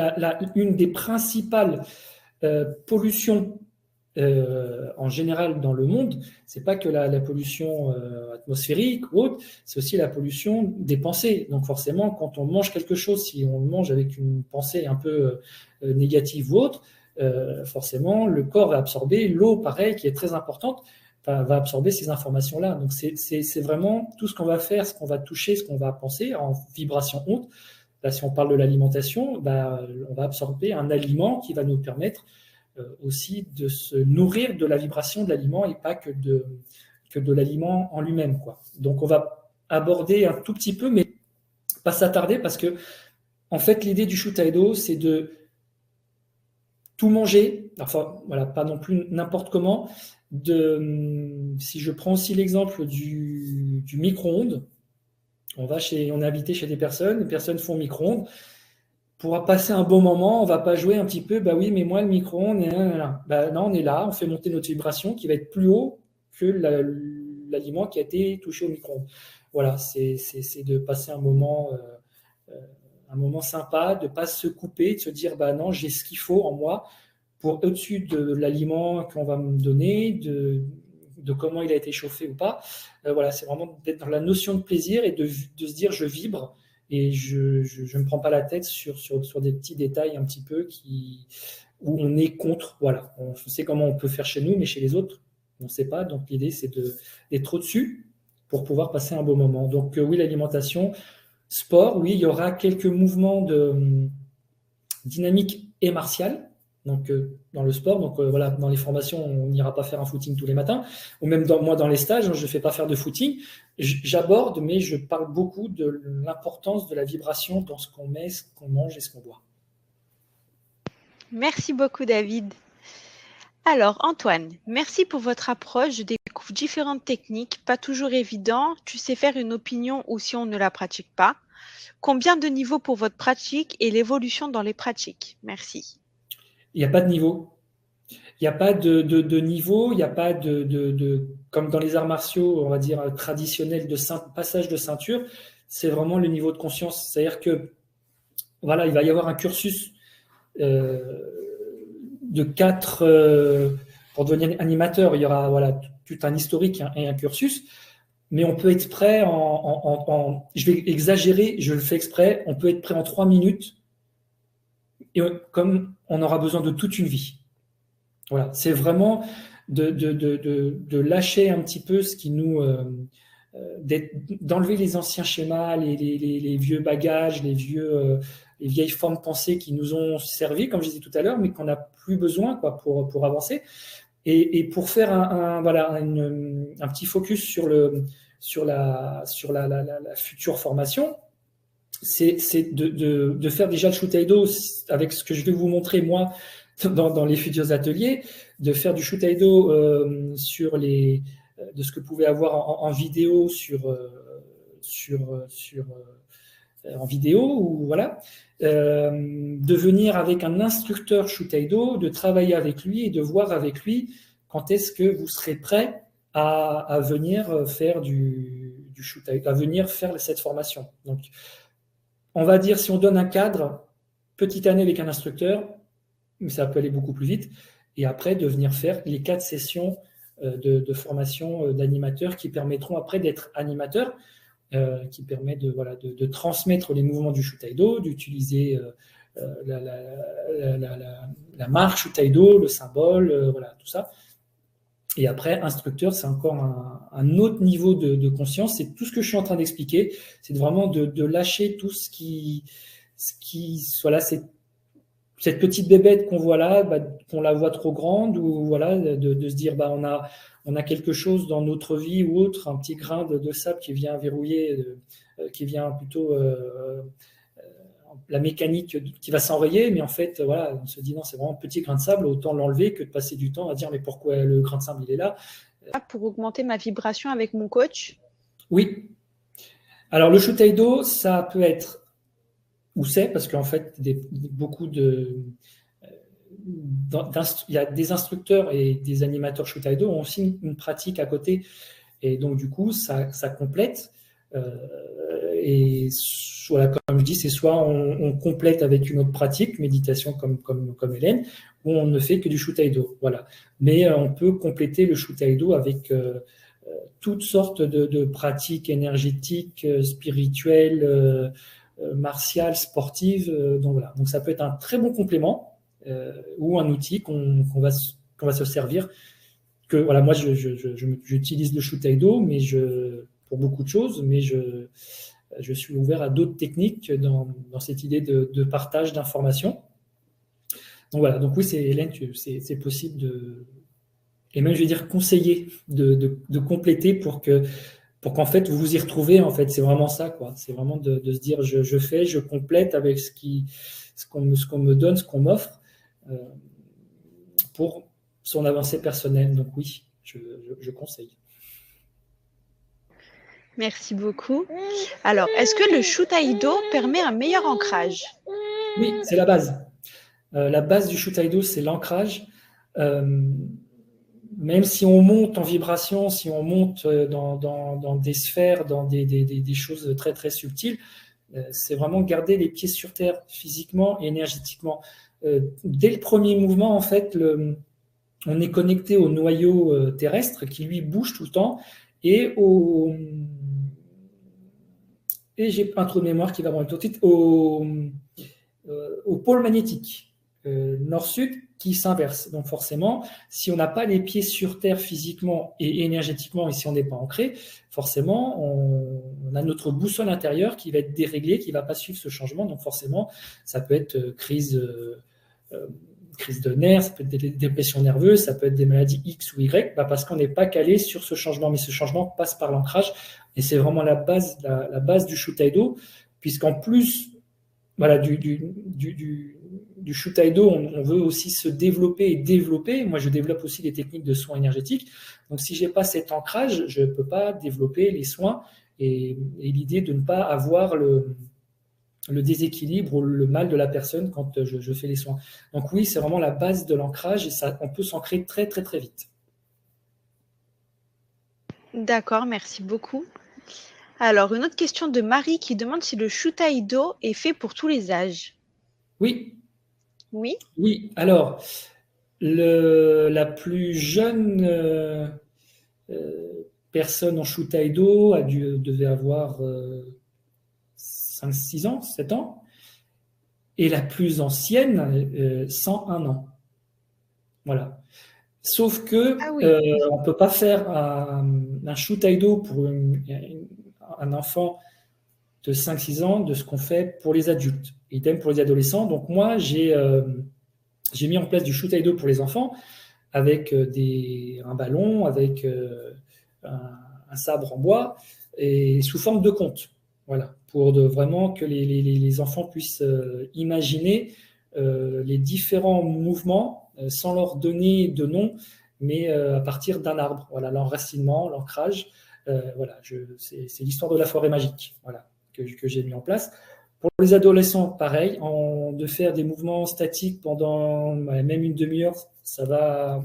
une des principales pollutions en général dans le monde, c'est pas que la pollution atmosphérique ou autre, c'est aussi la pollution des pensées. Donc forcément, quand on mange quelque chose, si on le mange avec une pensée un peu négative ou autre, forcément, le corps va absorber l'eau, pareil, qui est très importante, va absorber ces informations-là. Donc c'est vraiment tout ce qu'on va faire, ce qu'on va toucher, ce qu'on va penser en vibration haute. Là, si on parle de l'alimentation, on va absorber un aliment qui va nous permettre aussi de se nourrir de la vibration de l'aliment et pas que de l'aliment en lui-même, quoi. Donc on va aborder un tout petit peu, mais pas s'attarder, parce que en fait l'idée du Shutaido, c'est de tout manger, enfin voilà, pas non plus n'importe comment. Si je prends aussi l'exemple du micro-ondes, on est invité chez des personnes, les personnes font micro-ondes. Pour passer un bon moment, on va pas jouer un petit peu, bah oui, mais moi, le micro-ondes, bah non, on est là, on fait monter notre vibration qui va être plus haut que l'aliment qui a été touché au micro-ondes. Voilà, c'est de passer un moment sympa, de pas se couper, de se dire, bah non, j'ai ce qu'il faut en moi pour au-dessus de l'aliment qu'on va me donner, de comment il a été chauffé ou pas. Voilà, c'est vraiment d'être dans la notion de plaisir et de se dire, je vibre. Et je ne me prends pas la tête sur des petits détails un petit peu où on est contre. Voilà. On sait comment on peut faire chez nous, mais chez les autres, on ne sait pas. Donc l'idée, c'est d'être au-dessus pour pouvoir passer un beau moment. Donc oui, l'alimentation, sport, oui, il y aura quelques mouvements de dynamique et martial. Donc dans le sport, donc voilà, dans les formations, on n'ira pas faire un footing tous les matins, ou même moi dans les stages, je ne fais pas faire de footing. J'aborde, mais je parle beaucoup de l'importance de la vibration dans ce qu'on met, ce qu'on mange et ce qu'on boit. Merci beaucoup, David. Alors, Antoine, merci pour votre approche. Je découvre différentes techniques, pas toujours évident. Tu sais faire une opinion ou si on ne la pratique pas. Combien de niveaux pour votre pratique et l'évolution dans les pratiques? Merci. Il n'y a pas de niveau. Il n'y a pas de niveau, il n'y a pas comme dans les arts martiaux, on va dire, traditionnels de passage de ceinture, c'est vraiment le niveau de conscience. C'est-à-dire que, voilà, il va y avoir un cursus de 4, pour devenir animateur, il y aura voilà, tout un historique et un cursus, mais on peut être prêt je vais exagérer, je le fais exprès, on peut être prêt en 3 minutes, et comme on aura besoin de toute une vie. Voilà, c'est vraiment de lâcher un petit peu ce qui nous... d'enlever les anciens schémas, les vieux bagages, les vieilles formes pensées qui nous ont servi, comme je disais tout à l'heure, mais qu'on n'a plus besoin quoi, pour avancer. Et pour faire voilà, un petit focus sur la future formation, c'est de faire déjà le Shutaido avec ce que je vais vous montrer moi dans les futurs ateliers, de faire du Shutaido de ce que vous pouvez avoir en vidéo en vidéo, ou voilà, de venir avec un instructeur Shutaido, de travailler avec lui et de voir avec lui quand est-ce que vous serez prêt à venir faire du Shutaido, à venir faire cette formation. Donc, on va dire, si on donne un cadre, petite année avec un instructeur, ça peut aller beaucoup plus vite, et après de venir faire les 4 sessions de formation d'animateur qui permettront après d'être animateur, qui permet de transmettre les mouvements du Shutaido, d'utiliser la marque Shutaido, le symbole, voilà, tout ça. Et après, instructeur, c'est encore un autre niveau de conscience. C'est tout ce que je suis en train d'expliquer. C'est vraiment de lâcher tout ce qui voilà, cette petite bébête qu'on voit là, qu'on la voit trop grande, ou voilà, de se dire, on a quelque chose dans notre vie ou autre, un petit grain de sable qui vient verrouiller, qui vient plutôt la mécanique qui va s'enrayer, mais en fait, voilà, on se dit non, c'est vraiment un petit grain de sable, autant l'enlever que de passer du temps à dire mais pourquoi le grain de sable il est là. Pour augmenter ma vibration avec mon coach? Oui. Alors le Shutaido, ça peut être, ou c'est, parce qu'en fait, il y a des instructeurs et des animateurs Shutaido ont aussi une pratique à côté, et donc du coup, ça complète. Et voilà, comme je dis, c'est soit on complète avec une autre pratique, méditation comme Hélène, ou on ne fait que du Shutaido. Voilà. Mais on peut compléter le Shutaido avec toutes sortes de pratiques énergétiques, spirituelles, martiales, sportives. Donc voilà. Donc ça peut être un très bon complément ou un outil qu'on va se servir. Que voilà, moi j'utilise le Shutaido, mais pour beaucoup de choses, mais je suis ouvert à d'autres techniques dans cette idée de partage d'informations. Donc voilà, donc oui, Hélène, c'est possible et même je vais dire conseiller de compléter pour qu'en fait vous vous y retrouvez. En fait, c'est vraiment ça, quoi. C'est vraiment de se dire je complète avec ce qu'on me donne, ce qu'on m'offre pour son avancée personnelle. Donc oui, je conseille. Merci beaucoup. Alors, est-ce que le Shutaido permet un meilleur ancrage? Oui, c'est la base. La base du Shutaido, c'est l'ancrage. Même si on monte en vibration, si on monte dans des sphères, dans des choses très très subtiles, c'est vraiment garder les pieds sur terre physiquement et énergétiquement. Dès le premier mouvement, en fait, on est connecté au noyau terrestre qui lui bouge tout le temps et j'ai un trou de mémoire qui va prendre tout de suite au pôle magnétique nord-sud qui s'inverse. Donc forcément, si on n'a pas les pieds sur terre physiquement et énergétiquement, et si on n'est pas ancré, forcément, on a notre boussole intérieure qui va être déréglée, qui ne va pas suivre ce changement. Donc forcément, ça peut être crise de nerfs, ça peut être des dépressions nerveuses, ça peut être des maladies X ou Y, parce qu'on n'est pas calé sur ce changement. Mais ce changement passe par l'ancrage, et c'est vraiment la base du Shutaido, puisqu'en plus voilà, du Shutaido, on veut aussi se développer et développer. Moi, je développe aussi des techniques de soins énergétiques. Donc, si je n'ai pas cet ancrage, je ne peux pas développer les soins et l'idée de ne pas avoir le déséquilibre ou le mal de la personne quand je fais les soins. Donc oui, c'est vraiment la base de l'ancrage et ça, on peut s'ancrer très, très, très vite. D'accord, merci beaucoup. Alors, une autre question de Marie qui demande si le Shutaido est fait pour tous les âges. Oui. Oui. Oui, alors, la plus jeune personne en Shutaido devait avoir 5-6 ans, 7 ans, et la plus ancienne, 101 ans. Voilà. Sauf que on ne peut pas faire un Shutaido pour un enfant de 5-6 ans de ce qu'on fait pour les adultes. Idem pour les adolescents. Donc moi, j'ai mis en place du Shutaido pour les enfants avec un ballon, avec un sabre en bois et sous forme de conte. Voilà, pour vraiment que les enfants puissent imaginer les différents mouvements sans leur donner de nom, mais à partir d'un arbre. Voilà, l'enracinement, l'ancrage. Voilà, c'est l'histoire de la forêt magique. Voilà, que j'ai mis en place. Pour les adolescents, pareil, de faire des mouvements statiques pendant même une demi-heure, ça va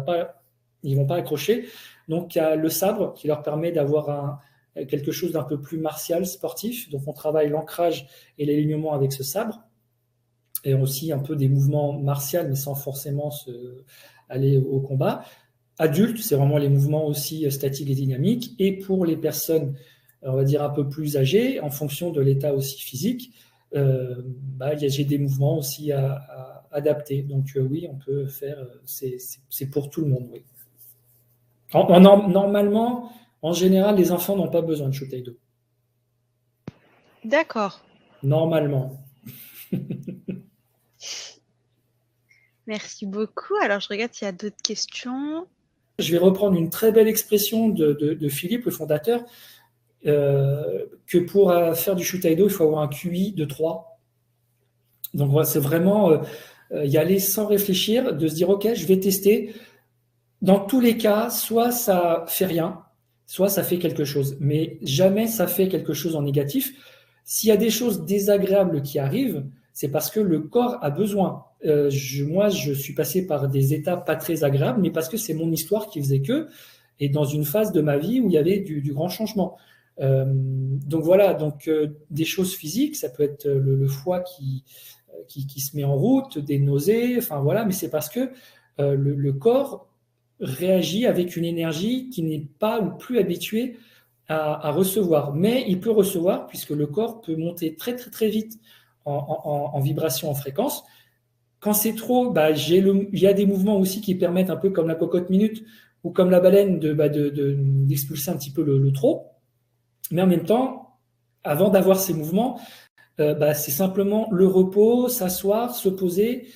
pas, ils vont pas accrocher. Donc il y a le sabre qui leur permet d'avoir quelque chose d'un peu plus martial, sportif. Donc on travaille l'ancrage et l'alignement avec ce sabre, et aussi un peu des mouvements martiaux, mais sans forcément aller au combat. Adultes, c'est vraiment les mouvements aussi statiques et dynamiques. Et pour les personnes, on va dire un peu plus âgées, en fonction de l'état aussi physique, j'ai des mouvements aussi à adapter. Donc oui, on peut faire, c'est pour tout le monde. Oui. Normalement, en général, les enfants n'ont pas besoin de Shutaido. D'accord. Normalement. Merci beaucoup. Alors, je regarde s'il y a d'autres questions. Je vais reprendre une très belle expression de Philippe, le fondateur, que pour faire du Shutaido, il faut avoir un QI de 3. Donc voilà, c'est vraiment y aller sans réfléchir, de se dire, OK, je vais tester. Dans tous les cas, soit ça fait rien, soit ça fait quelque chose. Mais jamais ça fait quelque chose en négatif. S'il y a des choses désagréables qui arrivent, c'est parce que le corps a besoin. Moi, je suis passé par des étapes pas très agréables, mais parce que c'est mon histoire qui faisait que, et dans une phase de ma vie où il y avait du grand changement. Donc voilà, des choses physiques, ça peut être le foie qui se met en route, des nausées, enfin voilà, mais c'est parce que le corps réagit avec une énergie qui n'est pas ou plus habituée à recevoir. Mais il peut recevoir puisque le corps peut monter très très très vite en vibration, en fréquence. Quand c'est trop, il y a des mouvements aussi qui permettent, un peu comme la cocotte minute ou comme la baleine, d'expulser un petit peu le trop. Mais en même temps, avant d'avoir ces mouvements, c'est simplement le repos, s'asseoir, se poser,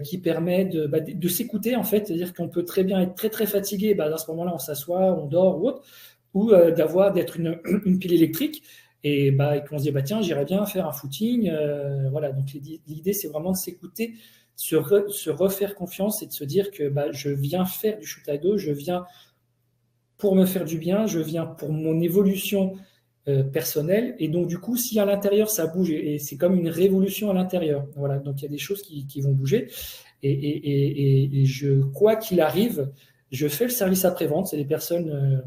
qui permet de s'écouter en fait. C'est-à-dire qu'on peut très bien être très très fatigué, à ce moment-là on s'assoit, on dort ou autre, ou d'être une pile électrique et qu'on se dit tiens, j'irais bien faire un footing. Voilà, donc l'idée c'est vraiment de s'écouter, se refaire confiance et de se dire que je viens faire du Shutaido, je viens pour me faire du bien, je viens pour mon évolution personnelle. Et donc, du coup, si à l'intérieur ça bouge, et c'est comme une révolution à l'intérieur, voilà, donc il y a des choses qui vont bouger. Et quoi qu'il arrive, je fais le service après-vente. C'est des personnes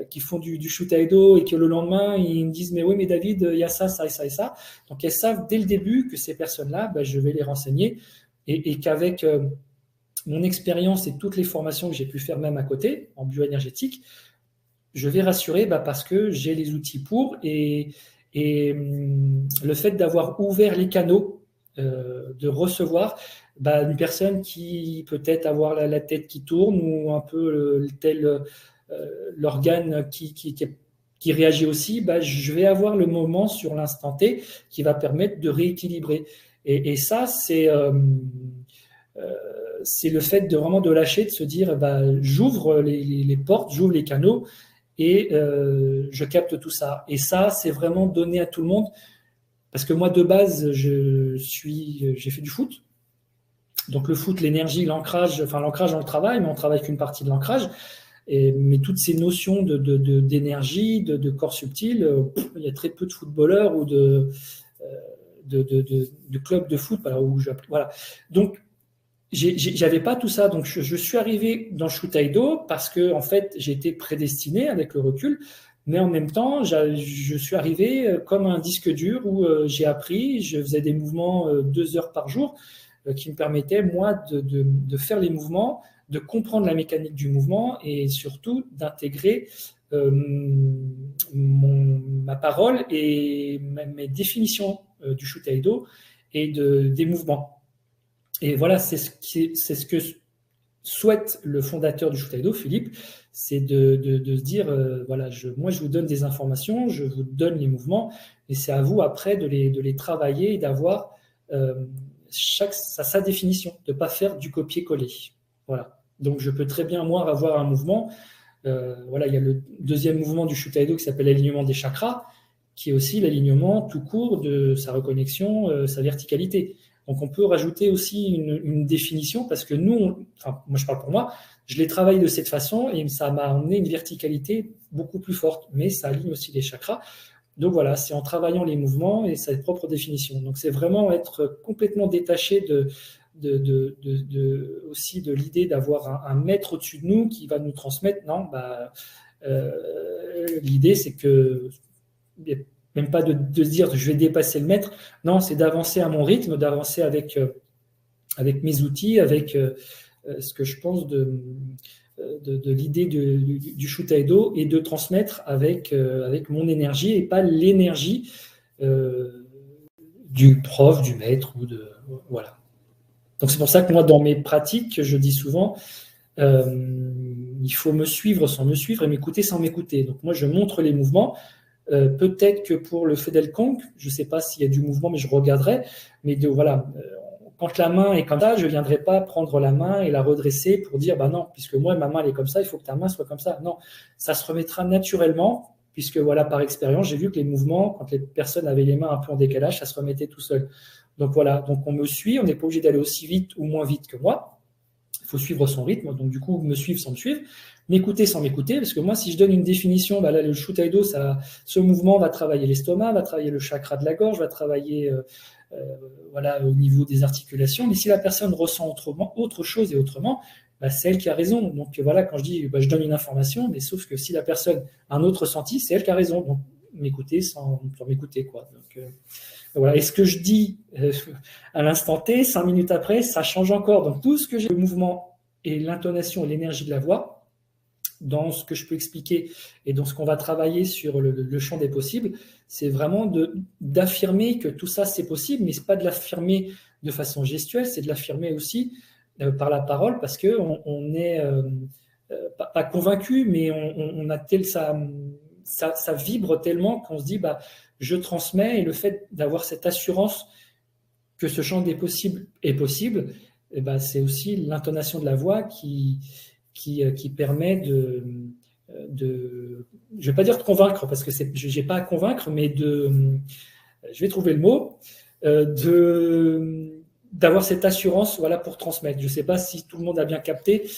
qui font du Shutaido et que le lendemain, ils me disent mais oui, mais David, il y a ça, ça et ça et ça. Donc, elles savent dès le début que ces personnes-là, je vais les renseigner et qu'avec mon expérience et toutes les formations que j'ai pu faire même à côté, en bioénergétique, je vais rassurer parce que j'ai les outils pour et le fait d'avoir ouvert les canaux, de recevoir une personne qui peut-être avoir la tête qui tourne ou un peu tel l'organe qui réagit aussi, je vais avoir le moment sur l'instant T qui va permettre de rééquilibrer. Et ça, c'est le fait de vraiment de lâcher, de se dire j'ouvre les portes, j'ouvre les canaux et je capte tout ça. Et ça, c'est vraiment donné à tout le monde. Parce que moi, de base, j'ai fait du foot. Donc le foot, l'énergie, l'ancrage on le travaille, mais on travaille qu'une partie de l'ancrage. Mais toutes ces notions d'énergie, de corps subtil, il y a très peu de footballeurs ou de clubs de foot. Voilà. Donc, j'avais pas tout ça, donc je suis arrivé dans le Shutaido parce que en fait j'étais prédestiné avec le recul, mais en même temps je suis arrivé comme un disque dur où j'ai appris, je faisais des mouvements 2 heures par jour qui me permettaient moi de faire les mouvements, de comprendre la mécanique du mouvement et surtout d'intégrer ma parole et mes définitions du Shutaido et des mouvements. Et voilà, c'est ce que souhaite le fondateur du Shutaido, Philippe, c'est de se dire, moi je vous donne des informations, je vous donne les mouvements, et c'est à vous après de les travailler et d'avoir sa définition, de ne pas faire du copier-coller. Voilà. Donc je peux très bien, moi, avoir un mouvement. Il y a le deuxième mouvement du Shutaido qui s'appelle l'alignement des chakras, qui est aussi l'alignement tout court de sa reconnexion, sa verticalité. Donc, on peut rajouter aussi une définition parce que moi, je parle pour moi, je l'ai travaillé de cette façon et ça m'a amené une verticalité beaucoup plus forte, mais ça aligne aussi les chakras. Donc voilà, c'est en travaillant les mouvements et sa propre définition. Donc, c'est vraiment être complètement détaché aussi de l'idée d'avoir un maître au-dessus de nous qui va nous transmettre. Non, l'idée, c'est que même pas de se dire je vais dépasser le maître, non, c'est d'avancer à mon rythme, d'avancer avec mes outils, avec ce que je pense de l'idée du Shutaido et de transmettre avec mon énergie et pas l'énergie du prof, du maître voilà. Donc c'est pour ça que moi dans mes pratiques, je dis souvent il faut me suivre sans me suivre et m'écouter sans m'écouter. Donc moi je montre les mouvements. Peut-être que pour le Fedel Kong, je ne sais pas s'il y a du mouvement, mais je regarderai. Mais quand la main est comme ça, je ne viendrai pas prendre la main et la redresser pour dire non, puisque moi, ma main elle est comme ça, il faut que ta main soit comme ça. Non, ça se remettra naturellement, puisque par expérience, j'ai vu que les mouvements, quand les personnes avaient les mains un peu en décalage, ça se remettait tout seul. Donc voilà, donc on me suit, on n'est pas obligé d'aller aussi vite ou moins vite que moi. Il faut suivre son rythme, donc du coup, me suivre sans me suivre. M'écouter sans m'écouter, parce que moi, si je donne une définition, là, le Shutaido, ce mouvement va travailler l'estomac, va travailler le chakra de la gorge, va travailler au niveau des articulations. Mais si la personne ressent autre chose et autrement, c'est elle qui a raison. Donc voilà, quand je dis je donne une information, mais sauf que si la personne a un autre ressenti, c'est elle qui a raison. Donc m'écouter sans m'écouter, quoi. Donc, voilà. Et ce que je dis à l'instant T, 5 minutes après, ça change encore. Donc, tout ce que j'ai, le mouvement et l'intonation et l'énergie de la voix, dans ce que je peux expliquer et dans ce qu'on va travailler sur le champ des possibles, c'est vraiment d'affirmer que tout ça, c'est possible, mais ce n'est pas de l'affirmer de façon gestuelle, c'est de l'affirmer aussi par la parole, parce qu'on est pas convaincu, mais on a ça vibre tellement qu'on se dit, je transmets, et le fait d'avoir cette assurance que ce champ des possibles est possible, c'est aussi l'intonation de la voix qui permet je ne vais pas dire de convaincre, parce que je n'ai pas à convaincre, mais je vais trouver le mot, d'avoir cette assurance, voilà, pour transmettre. Je ne sais pas si tout le monde a bien capté.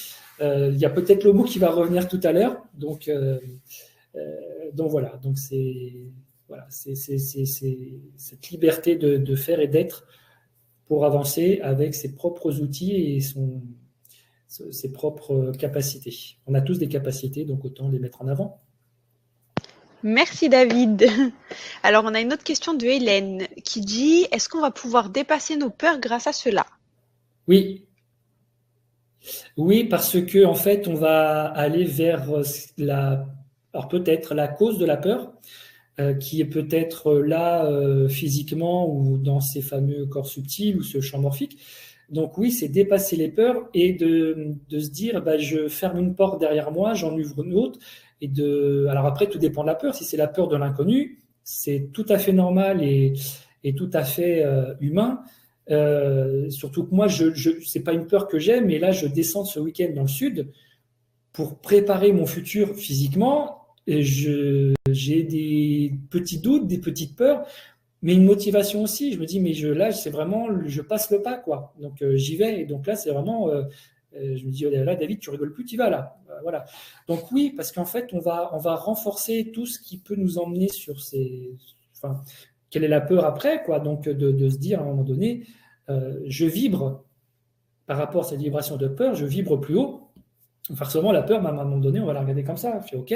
Il y a peut-être le mot qui va revenir tout à l'heure. Donc voilà. Donc voilà, c'est cette liberté de faire et d'être pour avancer avec ses propres outils et ses propres capacités. On a tous des capacités, donc autant les mettre en avant. Merci David. Alors on a une autre question de Hélène qui dit, est-ce qu'on va pouvoir dépasser nos peurs grâce à cela? Oui. Oui, parce que en fait, on va aller vers alors peut-être la cause de la peur, qui est peut-être là physiquement ou dans ces fameux corps subtils ou ce champ morphique. Donc oui, c'est dépasser les peurs et de se dire, je ferme une porte derrière moi, j'en ouvre une autre. Alors après, tout dépend de la peur. Si c'est la peur de l'inconnu, c'est tout à fait normal et tout à fait humain. Surtout que moi, c'est pas une peur que j'ai, mais là, je descends ce week-end dans le sud pour préparer mon futur physiquement. Et j'ai des petits doutes, des petites peurs, mais une motivation aussi. Je me dis, mais là, c'est vraiment, je passe le pas, quoi. Donc j'y vais. Et donc là, c'est vraiment, je me dis, oh là, David, tu rigoles plus, tu vas là. Voilà. Donc oui, parce qu'en fait, on va renforcer tout ce qui peut nous emmener sur quelle est la peur après, quoi. Donc de se dire à un moment donné, je vibre par rapport à cette vibration de peur, je vibre plus haut. Forcément, la peur, à un moment donné, on va la regarder comme ça. Je fais OK,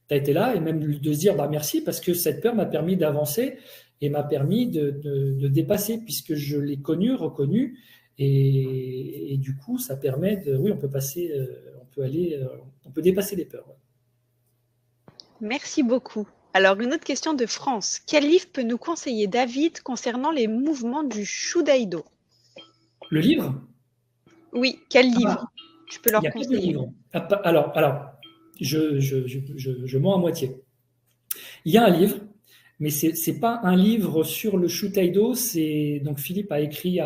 tu as été là, et même de se dire merci, parce que cette peur m'a permis d'avancer et m'a permis de dépasser, puisque je l'ai connue, reconnue, et du coup, ça permet oui, on peut passer, on peut dépasser les peurs. Merci beaucoup. Alors, une autre question de France. Quel livre peut nous conseiller David concernant les mouvements du Shudaido? Le livre? Oui, quel livre tu peux leur conseiller? Il y a pas de livre. Alors, je mens à moitié. Il y a un livre, mais c'est pas un livre sur le Shutaido. Donc Philippe a écrit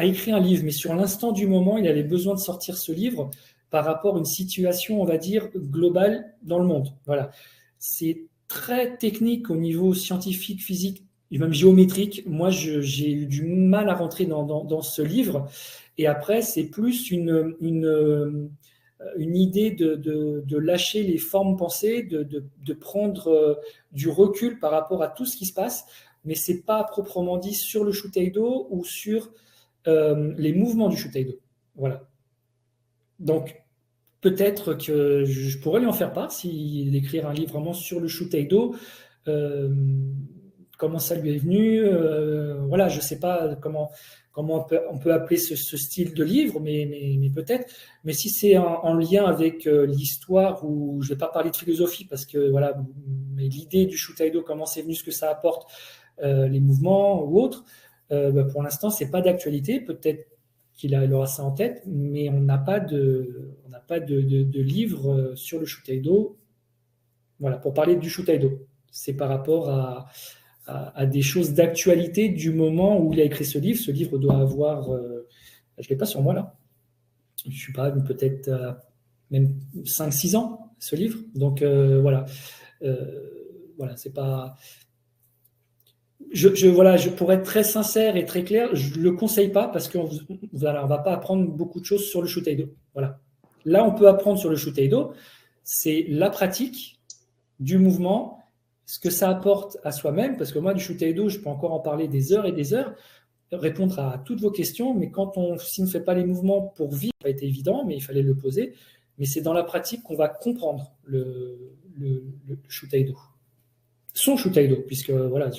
écrit un livre, mais sur l'instant du moment, il avait besoin de sortir ce livre par rapport à une situation, on va dire, globale dans le monde. Voilà. C'est très technique au niveau scientifique, physique et même géométrique. Moi, j'ai eu du mal à rentrer dans ce livre. Et après, c'est plus une idée de lâcher les formes pensées, de prendre du recul par rapport à tout ce qui se passe, mais ce n'est pas proprement dit sur le Shutaido ou sur les mouvements du Shutaido. Voilà. Donc, peut-être que je pourrais lui en faire part, d'écrire un livre vraiment sur le Shutaido, comment ça lui est venu. Voilà, je ne sais pas comment on peut appeler ce style de livre, mais peut-être. Mais si c'est en lien avec l'histoire, où je ne vais pas parler de philosophie, parce que voilà, mais l'idée du Shutaido, comment c'est venu, ce que ça apporte, les mouvements ou autres, pour l'instant, ce n'est pas d'actualité. Peut-être qu'il aura ça en tête, mais on n'a pas de livre sur le Shutaido. Voilà, pour parler du Shutaido. C'est par rapport à des choses d'actualité du moment où il a écrit ce livre. Ce livre doit avoir, je ne l'ai pas sur moi là, je ne sais pas, peut-être même 5-6 ans, ce livre. Donc voilà, c'est pas... pour être très sincère et très clair, je ne le conseille pas, parce qu'on ne va pas apprendre beaucoup de choses sur le Shutaido. Voilà. Là, on peut apprendre sur le Shutaido, c'est la pratique du mouvement, ce que ça apporte à soi-même, parce que moi, du Shutaido, je peux encore en parler des heures et des heures, répondre à toutes vos questions, mais si on ne fait pas les mouvements pour vivre, ça n'a pas été évident, mais il fallait le poser. Mais c'est dans la pratique qu'on va comprendre le le Shutaido. Son Shutaido, puisque voilà,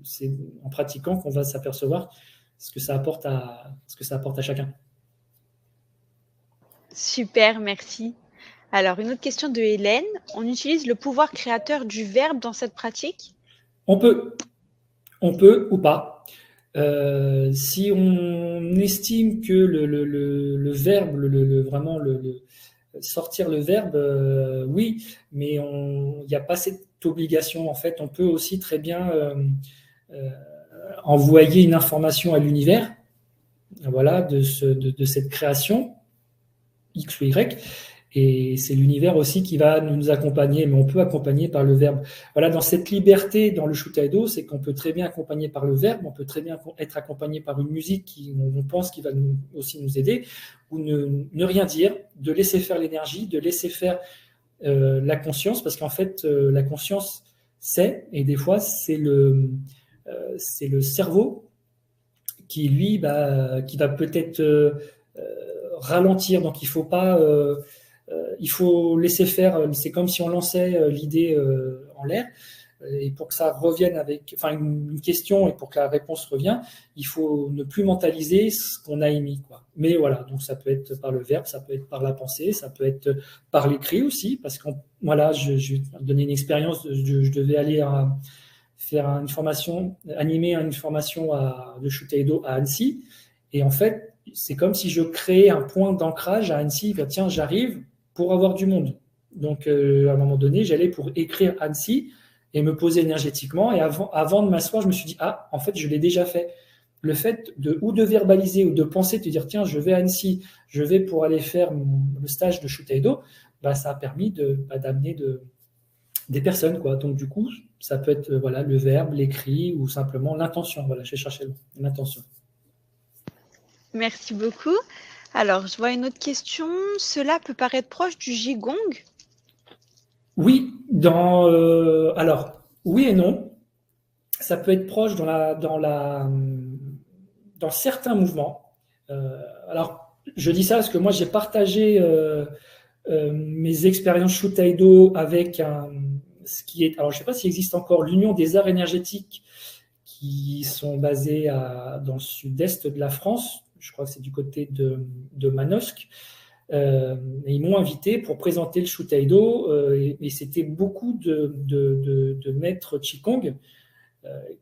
c'est en pratiquant qu'on va s'apercevoir ce que ça apporte à chacun. Super, merci. Alors, une autre question de Hélène. On utilise le pouvoir créateur du verbe dans cette pratique? On peut ou pas. Si on estime que le verbe, vraiment sortir le verbe, oui, mais il n'y a pas cette obligation. En fait, on peut aussi très bien envoyer une information à l'univers, voilà, de cette création X ou Y. Et c'est l'univers aussi qui va nous accompagner, mais on peut accompagner par le verbe. Voilà, dans cette liberté, dans le Shutaido, c'est qu'on peut très bien accompagner par le verbe, on peut très bien être accompagné par une musique qui, on pense qui va aussi nous aider, ou ne rien dire, de laisser faire l'énergie, de laisser faire la conscience, parce qu'en fait, la conscience, et des fois, c'est le cerveau qui, lui, qui va peut-être ralentir. Donc, il faut pas... il faut laisser faire, c'est comme si on lançait l'idée en l'air, et pour que ça revienne avec, enfin une question, et pour que la réponse revienne, il faut ne plus mentaliser ce qu'on a émis, quoi. Mais voilà, donc ça peut être par le verbe, ça peut être par la pensée, ça peut être par l'écrit aussi, parce que voilà, je vais donner une expérience, je devais aller faire une formation, animer une formation de Shutaido à Annecy, et en fait, c'est comme si je créais un point d'ancrage à Annecy, tiens, j'arrive pour avoir du monde. Donc, à un moment donné, j'allais pour écrire Annecy et me poser énergétiquement. Et avant de m'asseoir, je me suis dit, en fait, je l'ai déjà fait. Le fait de verbaliser ou de penser, de te dire, tiens, je vais à Annecy, je vais pour aller faire le stage de Shutaido, ça a permis d'amener des personnes, quoi. Donc, du coup, ça peut être voilà, le verbe, l'écrit ou simplement l'intention. Voilà, j'ai cherché l'intention. Merci beaucoup. Alors, je vois une autre question. Cela peut paraître proche du Qigong? Oui, alors, oui et non. Ça peut être proche dans certains mouvements. Alors, je dis ça parce que moi, j'ai partagé mes expériences Shutaido avec ce qui est. Alors, je ne sais pas s'il existe encore l'Union des arts énergétiques qui sont basés dans le sud-est de la France. Je crois que c'est du côté de Manosque. Et ils m'ont invité pour présenter le Shutaido, et c'était beaucoup de maîtres Qigong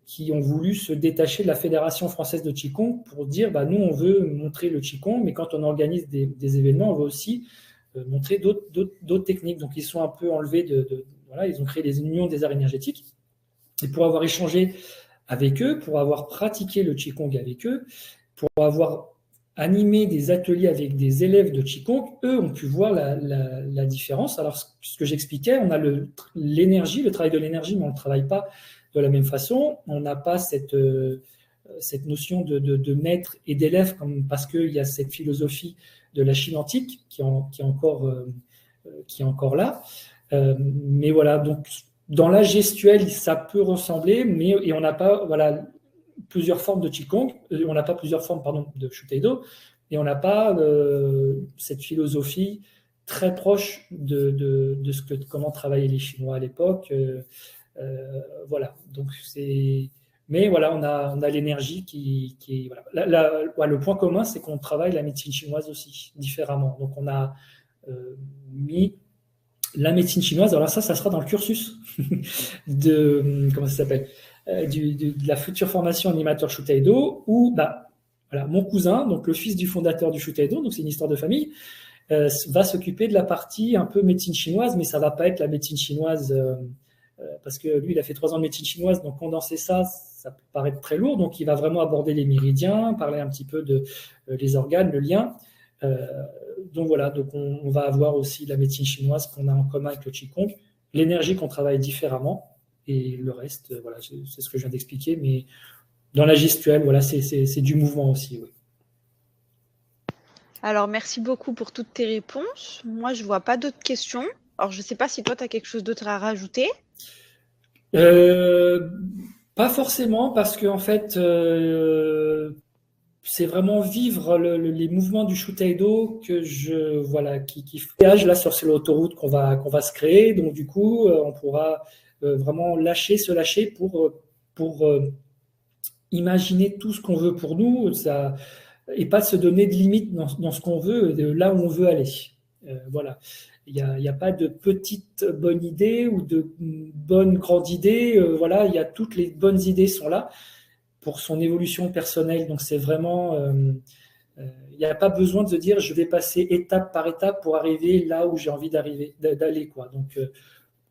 qui ont voulu se détacher de la Fédération française de Qigong pour dire nous, on veut montrer le Qigong, mais quand on organise des événements, on veut aussi montrer d'autres techniques. Donc, ils sont un peu enlevés voilà, ils ont créé les unions des arts énergétiques. Et pour avoir échangé avec eux, pour avoir pratiqué le Qigong avec eux, pour avoir animé des ateliers avec des élèves de Qigong, eux ont pu voir la différence. Alors, ce que j'expliquais, on a l'énergie, le travail de l'énergie, mais on ne travaille pas de la même façon. On n'a pas cette notion de maître et d'élève, parce qu'il y a cette philosophie de la Chine antique qui est encore là. Mais voilà, donc dans la gestuelle, ça peut ressembler, et on n'a pas plusieurs formes de Qigong, on n'a pas plusieurs formes, de Shutaido, et on n'a pas cette philosophie très proche de comment travaillaient les Chinois à l'époque. Voilà, donc c'est. Mais voilà, on a l'énergie qui voilà. Le point commun, c'est qu'on travaille la médecine chinoise aussi différemment. Donc on a mis la médecine chinoise. Alors ça sera dans le cursus comment ça s'appelle, de la future formation animateur Shutaido, où voilà, mon cousin, donc le fils du fondateur du Shutaido, donc c'est une histoire de famille, va s'occuper de la partie un peu médecine chinoise, mais ça va pas être la médecine chinoise, parce que lui, il a fait 3 ans de médecine chinoise, donc condenser ça peut paraître très lourd. Donc il va vraiment aborder les méridiens, parler un petit peu de les organes, le lien. Donc voilà, donc on va avoir aussi la médecine chinoise qu'on a en commun avec le Qigong, l'énergie qu'on travaille différemment, et le reste, voilà, c'est ce que je viens d'expliquer, mais dans la gestuelle, voilà, c'est du mouvement aussi, oui. Alors, merci beaucoup pour toutes tes réponses. Moi, je vois pas d'autres questions. Alors, je ne sais pas si toi, tu as quelque chose d'autre à rajouter. Pas forcément, parce que en fait, c'est vraiment vivre les mouvements du Shutaido que qui voyage là sur l'autoroute qu'on va se créer. Donc du coup, on pourra vraiment se lâcher pour imaginer tout ce qu'on veut pour nous, et pas se donner de limites dans ce qu'on veut, de là où on veut aller. Voilà. Il n'y a pas de petite bonne idée ou de bonne grande idée. Voilà, toutes les bonnes idées sont là pour son évolution personnelle. Donc c'est vraiment, il n'y a pas besoin de se dire je vais passer étape par étape pour arriver là où j'ai envie d'aller, quoi. Donc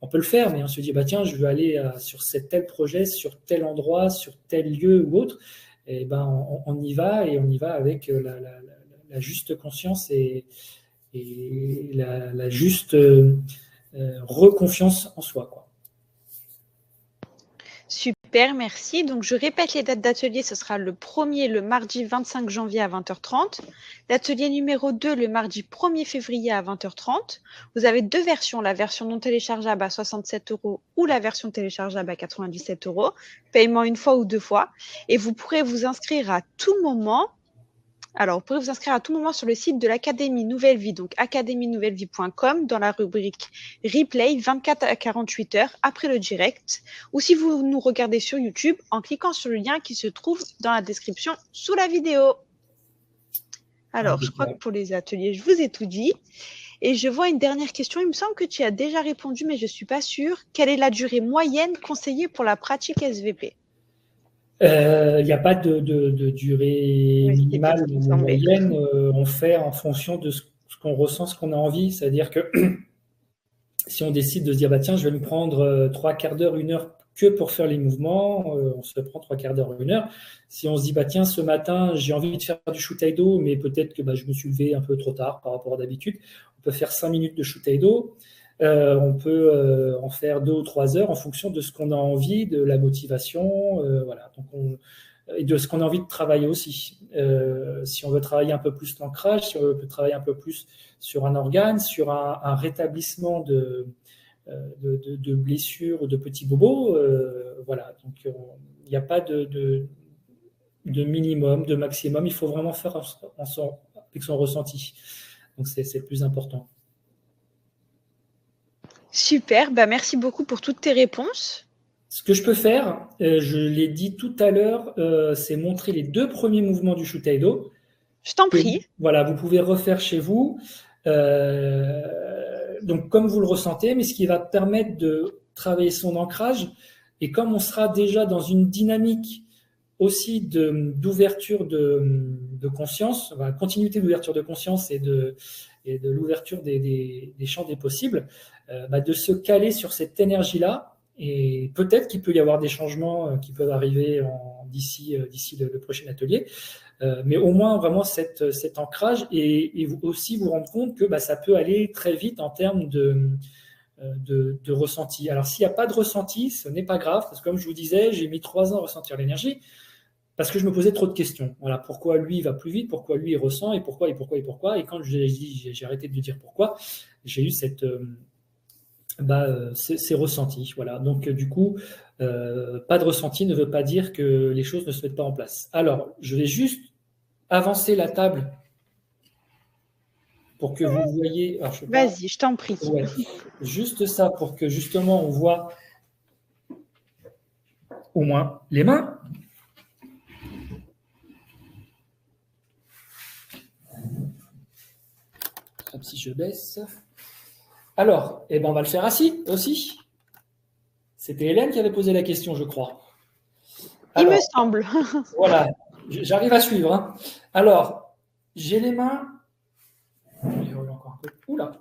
on peut le faire, mais on se dit bah tiens, je veux aller sur tel projet, sur tel endroit, sur tel lieu ou autre. Et ben on y va, et on y va avec la juste conscience et la juste reconfiance en soi, quoi. Super, merci. Donc, je répète les dates d'atelier. Ce sera le premier, le mardi 25 janvier à 20h30. L'atelier numéro 2, le mardi 1er février à 20h30. Vous avez 2 versions, la version non téléchargeable à 67 € ou la version téléchargeable à 97 €. Paiement une fois ou 2 fois. Et vous pourrez vous inscrire à tout moment. Alors, vous pourrez vous inscrire à tout moment sur le site de l'Académie Nouvelle Vie, donc academienouvellevie.com, dans la rubrique Replay 24 à 48 heures après le direct, ou si vous nous regardez sur YouTube, en cliquant sur le lien qui se trouve dans la description sous la vidéo. Alors, je crois que pour les ateliers, je vous ai tout dit. Et je vois une dernière question. Il me semble que tu as déjà répondu, mais je ne suis pas sûre. Quelle est la durée moyenne conseillée pour la pratique SVP ? Il n'y a pas de durée minimale ou moyenne. On fait en fonction de ce qu'on ressent, ce qu'on a envie. C'est-à-dire que si on décide de se dire bah tiens, je vais me prendre 3 quarts d'heure, 1 heure que pour faire les mouvements, on se prend 3 quarts d'heure, 1 heure. Si on se dit bah tiens, ce matin j'ai envie de faire du Shutaido, mais peut-être que je me suis levé un peu trop tard par rapport à d'habitude, on peut faire 5 minutes de Shutaido. On peut en faire 2 ou 3 heures en fonction de ce qu'on a envie, de la motivation, voilà. Donc et de ce qu'on a envie de travailler aussi. Si on veut travailler un peu plus l'ancrage, si on veut travailler un peu plus sur un organe, sur un rétablissement de blessures ou de petits bobos, voilà. Donc il n'y a pas de minimum, de maximum. Il faut vraiment faire avec son ressenti. Donc c'est le plus important. Super, merci beaucoup pour toutes tes réponses. Ce que je peux faire, je l'ai dit tout à l'heure, c'est montrer les 2 premiers mouvements du Shutaido. Je t'en prie. Voilà, vous pouvez refaire chez vous, donc comme vous le ressentez, mais ce qui va permettre de travailler son ancrage. Et comme on sera déjà dans une dynamique aussi d'ouverture de conscience, continuité d'ouverture de conscience et de l'ouverture des champs des possibles, de se caler sur cette énergie-là. Et peut-être qu'il peut y avoir des changements qui peuvent arriver d'ici le prochain atelier, mais au moins vraiment cet ancrage, et vous aussi vous rendre compte que ça peut aller très vite en termes de ressenti. Alors s'il n'y a pas de ressenti, ce n'est pas grave, parce que comme je vous disais, j'ai mis 3 ans à ressentir l'énergie, parce que je me posais trop de questions. Voilà, pourquoi lui il va plus vite, pourquoi lui il ressent, et pourquoi. Et quand j'ai arrêté de lui dire pourquoi, j'ai eu ces ressentis. Voilà. Donc du coup, pas de ressenti ne veut pas dire que les choses ne se mettent pas en place. Alors, je vais juste avancer la table pour que vous voyez. Vas-y, je t'en prie. Ouais, juste ça pour que justement on voit au moins les mains. Si je baisse. Alors, on va le faire assis aussi. C'était Hélène qui avait posé la question, je crois. Alors, il me semble. Voilà, j'arrive à suivre. Hein. Alors, j'ai les mains. Encore un peu. Oula,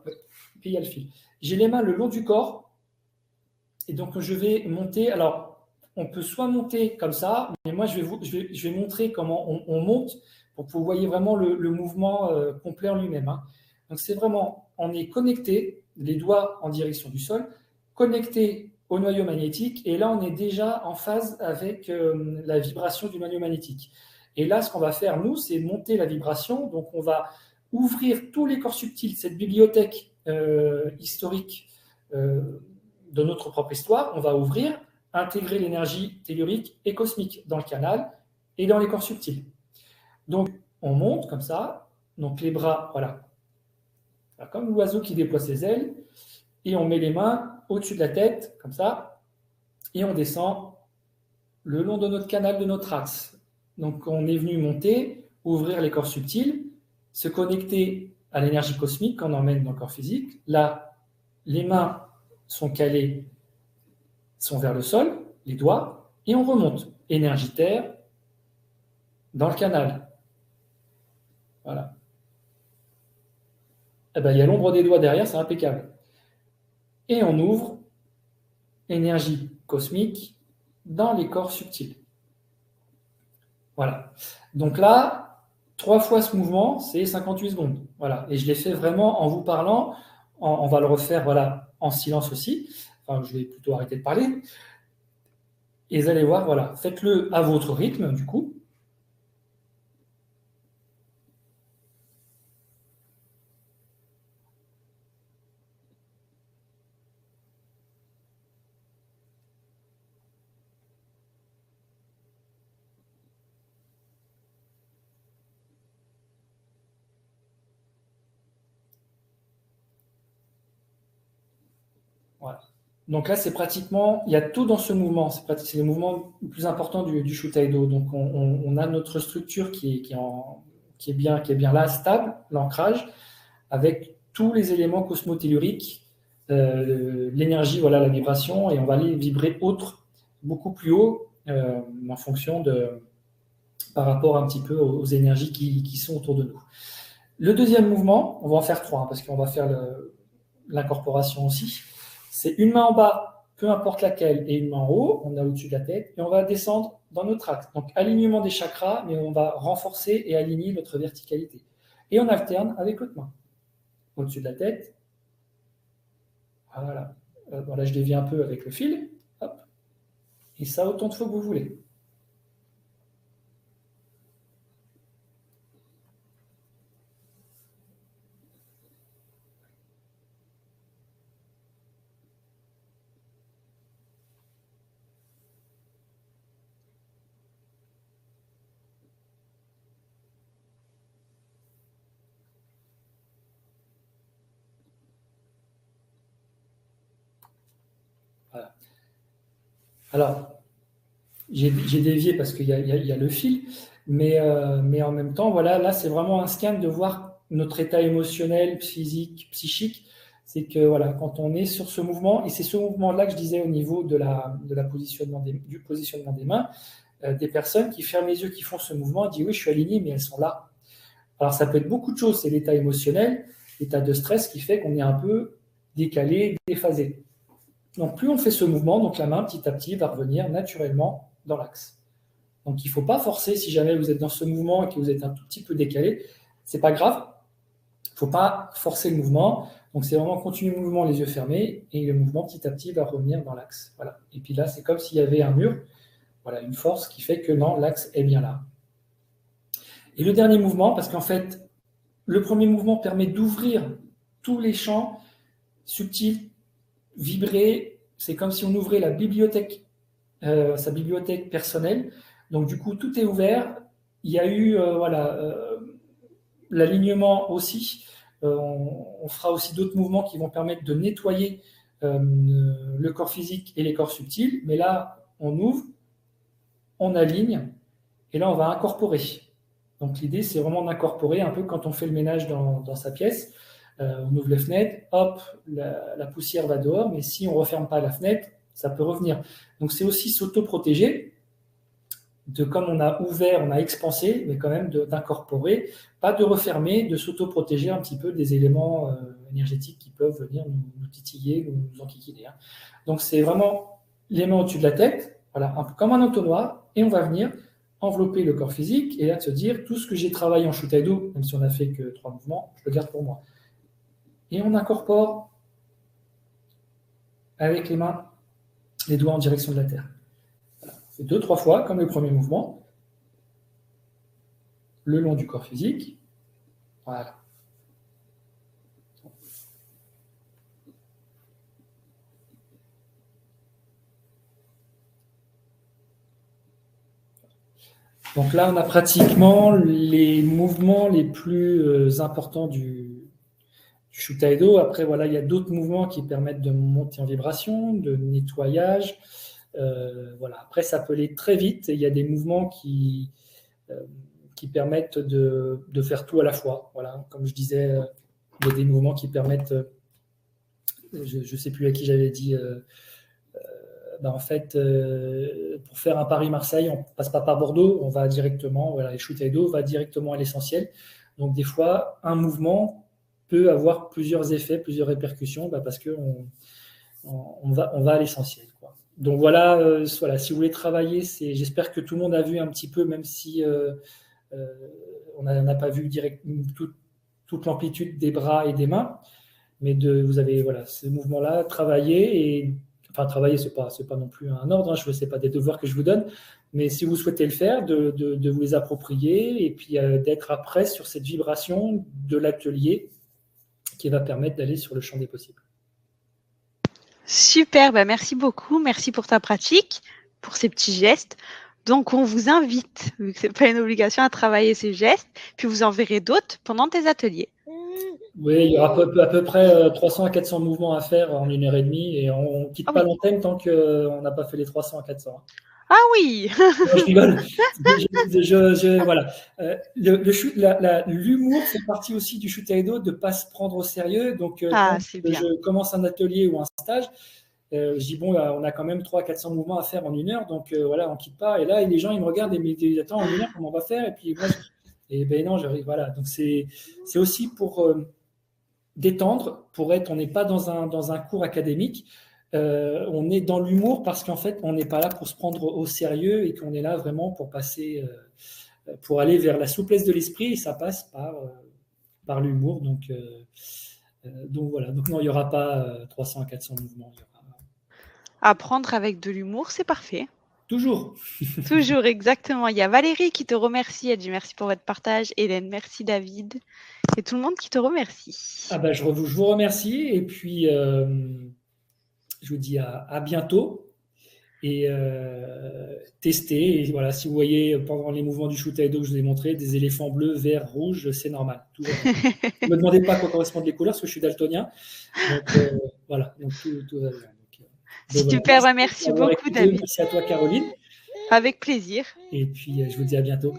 puis il y a le fil. J'ai les mains le long du corps. Et donc, je vais monter. Alors, on peut soit monter comme ça, mais moi, je vais montrer comment on monte pour que vous voyez vraiment le mouvement complet en lui-même. Hein. Donc, c'est vraiment, on est connecté, les doigts en direction du sol, connecté au noyau magnétique, et là, on est déjà en phase avec la vibration du noyau magnétique. Et là, ce qu'on va faire, nous, c'est monter la vibration. Donc, on va ouvrir tous les corps subtils, cette bibliothèque historique de notre propre histoire. On va ouvrir, intégrer l'énergie tellurique et cosmique dans le canal et dans les corps subtils. Donc, on monte comme ça. Donc, les bras, voilà. Comme l'oiseau qui déploie ses ailes. Et on met les mains au-dessus de la tête, comme ça. Et on descend le long de notre canal, de notre axe. Donc, on est venu monter, ouvrir les corps subtils, se connecter à l'énergie cosmique qu'on emmène dans le corps physique. Là, les mains sont calées, sont vers le sol, les doigts, et on remonte. Énergie terre dans le canal. Voilà. Eh ben, il y a l'ombre des doigts derrière, c'est impeccable. Et on ouvre énergie cosmique dans les corps subtils. Voilà. Donc là, 3 fois ce mouvement, c'est 58 secondes. Voilà. Et je l'ai fait vraiment en vous parlant. On va le refaire voilà, en silence aussi. Enfin, je vais plutôt arrêter de parler. Et vous allez voir, voilà, faites-le à votre rythme, du coup. Voilà. Donc là, c'est pratiquement, il y a tout dans ce mouvement. C'est le mouvement le plus important du Shutaido. Donc on a notre structure qui est bien là, stable, l'ancrage, avec tous les éléments cosmotelluriques, l'énergie, voilà, la vibration, et on va aller vibrer beaucoup plus haut, en fonction par rapport un petit peu aux énergies qui sont autour de nous. Le deuxième mouvement, on va en faire 3, hein, parce qu'on va faire l'incorporation aussi. C'est une main en bas, peu importe laquelle, et une main en haut, on a au-dessus de la tête, et on va descendre dans notre axe. Donc alignement des chakras, mais on va renforcer et aligner notre verticalité. Et on alterne avec l'autre main. Au-dessus de la tête. Voilà. Voilà, je dévie un peu avec le fil. Hop. Et ça autant de fois que vous voulez. Voilà. Alors, j'ai dévié parce qu'il y a le fil, mais en même temps, voilà, là, c'est vraiment un scan de voir notre état émotionnel, physique, psychique. C'est que voilà, quand on est sur ce mouvement, et c'est ce mouvement-là que je disais au niveau de la positionnement du positionnement des mains, des personnes qui ferment les yeux, qui font ce mouvement, disent oui, je suis aligné, mais elles sont là. Alors, ça peut être beaucoup de choses. C'est l'état émotionnel, l'état de stress qui fait qu'on est un peu décalé, déphasé. Donc, plus on fait ce mouvement, donc la main, petit à petit, va revenir naturellement dans l'axe. Donc, il ne faut pas forcer si jamais vous êtes dans ce mouvement et que vous êtes un tout petit peu décalé. Ce n'est pas grave. Il ne faut pas forcer le mouvement. Donc, c'est vraiment continuer le mouvement, les yeux fermés, et le mouvement, petit à petit, va revenir dans l'axe. Voilà. Et puis là, c'est comme s'il y avait un mur, voilà, une force qui fait que non, l'axe est bien là. Et le dernier mouvement, parce qu'en fait, le premier mouvement permet d'ouvrir tous les champs subtils, vibrer. C'est comme si on ouvrait la bibliothèque, sa bibliothèque personnelle. Donc du coup, tout est ouvert. Il y a eu l'alignement aussi. On fera aussi d'autres mouvements qui vont permettre de nettoyer le corps physique et les corps subtils. Mais là, on ouvre, on aligne, et là, on va incorporer. Donc l'idée, c'est vraiment d'incorporer un peu quand on fait le ménage dans sa pièce. On ouvre les fenêtres, hop, la poussière va dehors, mais si on ne referme pas la fenêtre, ça peut revenir. Donc c'est aussi s'auto-protéger, comme on a ouvert, on a expansé, mais quand même d'incorporer, pas de refermer, de s'auto-protéger un petit peu des éléments énergétiques qui peuvent venir nous titiller, nous enquiquiner. Hein. Donc c'est vraiment les mains au-dessus de la tête, voilà, comme un entonnoir, et on va venir envelopper le corps physique, et là de se dire, tout ce que j'ai travaillé en Shutaido, même si on n'a fait que 3 mouvements, je le garde pour moi. Et on incorpore avec les mains, les doigts en direction de la terre. Voilà. On fait 2-3 fois, comme le premier mouvement, le long du corps physique. Voilà. Donc là, on a pratiquement les mouvements les plus importants du Shutaido. Après, voilà, il y a d'autres mouvements qui permettent de monter en vibration, de nettoyage. Voilà. Après, ça peut aller très vite. Et il y a des mouvements qui permettent de faire tout à la fois. Voilà. Comme je disais, il y a des mouvements qui permettent, je ne sais plus à qui j'avais dit, en fait, pour faire un Paris-Marseille, on ne passe pas par Bordeaux, on va directement, voilà, le Shutaido va directement à l'essentiel. Donc des fois, un mouvement peut avoir plusieurs effets, plusieurs répercussions, parce qu'on va à l'essentiel, quoi. Donc voilà, voilà, si vous voulez travailler, j'espère que tout le monde a vu un petit peu, même si on n'a pas vu toute l'amplitude des bras et des mains, mais vous avez voilà, ces mouvements-là, travailler, c'est pas non plus un ordre, je ne sais pas des devoirs que je vous donne, mais si vous souhaitez le faire, de vous les approprier et puis d'être après sur cette vibration de l'atelier qui va permettre d'aller sur le champ des possibles. Super, merci beaucoup. Merci pour ta pratique, pour ces petits gestes. Donc, on vous invite, vu que ce n'est pas une obligation, à travailler ces gestes, puis vous en verrez d'autres pendant tes ateliers. Oui, il y aura à peu près 300 à 400 mouvements à faire en 1h30 et on ne quitte pas l'antenne tant qu'on n'a pas fait les 300 à 400. Ah oui. Non, je rigole. Voilà. L'humour fait partie aussi du Shutaido, de ne pas se prendre au sérieux. Donc, quand je commence un atelier ou un stage, je dis, bon, on a quand même 300 à 400 mouvements à faire en 1 heure. Donc, voilà, on ne quitte pas. Et là, les gens, ils me regardent et me disent, attends, en 1 heure, comment on va faire? Et puis, moi, non, j'arrive. Voilà. Donc, c'est aussi pour détendre, on n'est pas dans un cours académique. On est dans l'humour parce qu'en fait, on n'est pas là pour se prendre au sérieux et qu'on est là vraiment pour passer, pour aller vers la souplesse de l'esprit et ça passe par l'humour. Donc voilà. Donc non, il n'y aura pas 300 à 400 mouvements. Apprendre avec de l'humour, c'est parfait. Toujours. Toujours, exactement. Il y a Valérie qui te remercie. Elle dit merci pour votre partage. Hélène, merci David. Et tout le monde qui te remercie. Ah je vous remercie et puis je vous dis à bientôt et testez. Et voilà, si vous voyez pendant les mouvements du Shutaido que je vous ai montré des éléphants bleus, verts, rouges, c'est normal. Ne me demandez pas à quoi correspondent les couleurs parce que je suis daltonien. Donc voilà, donc tout va bien. Super, merci beaucoup David. Merci à toi Caroline. Avec plaisir. Et puis je vous dis à bientôt.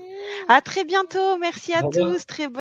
À très bientôt. Merci à tous. Très bonne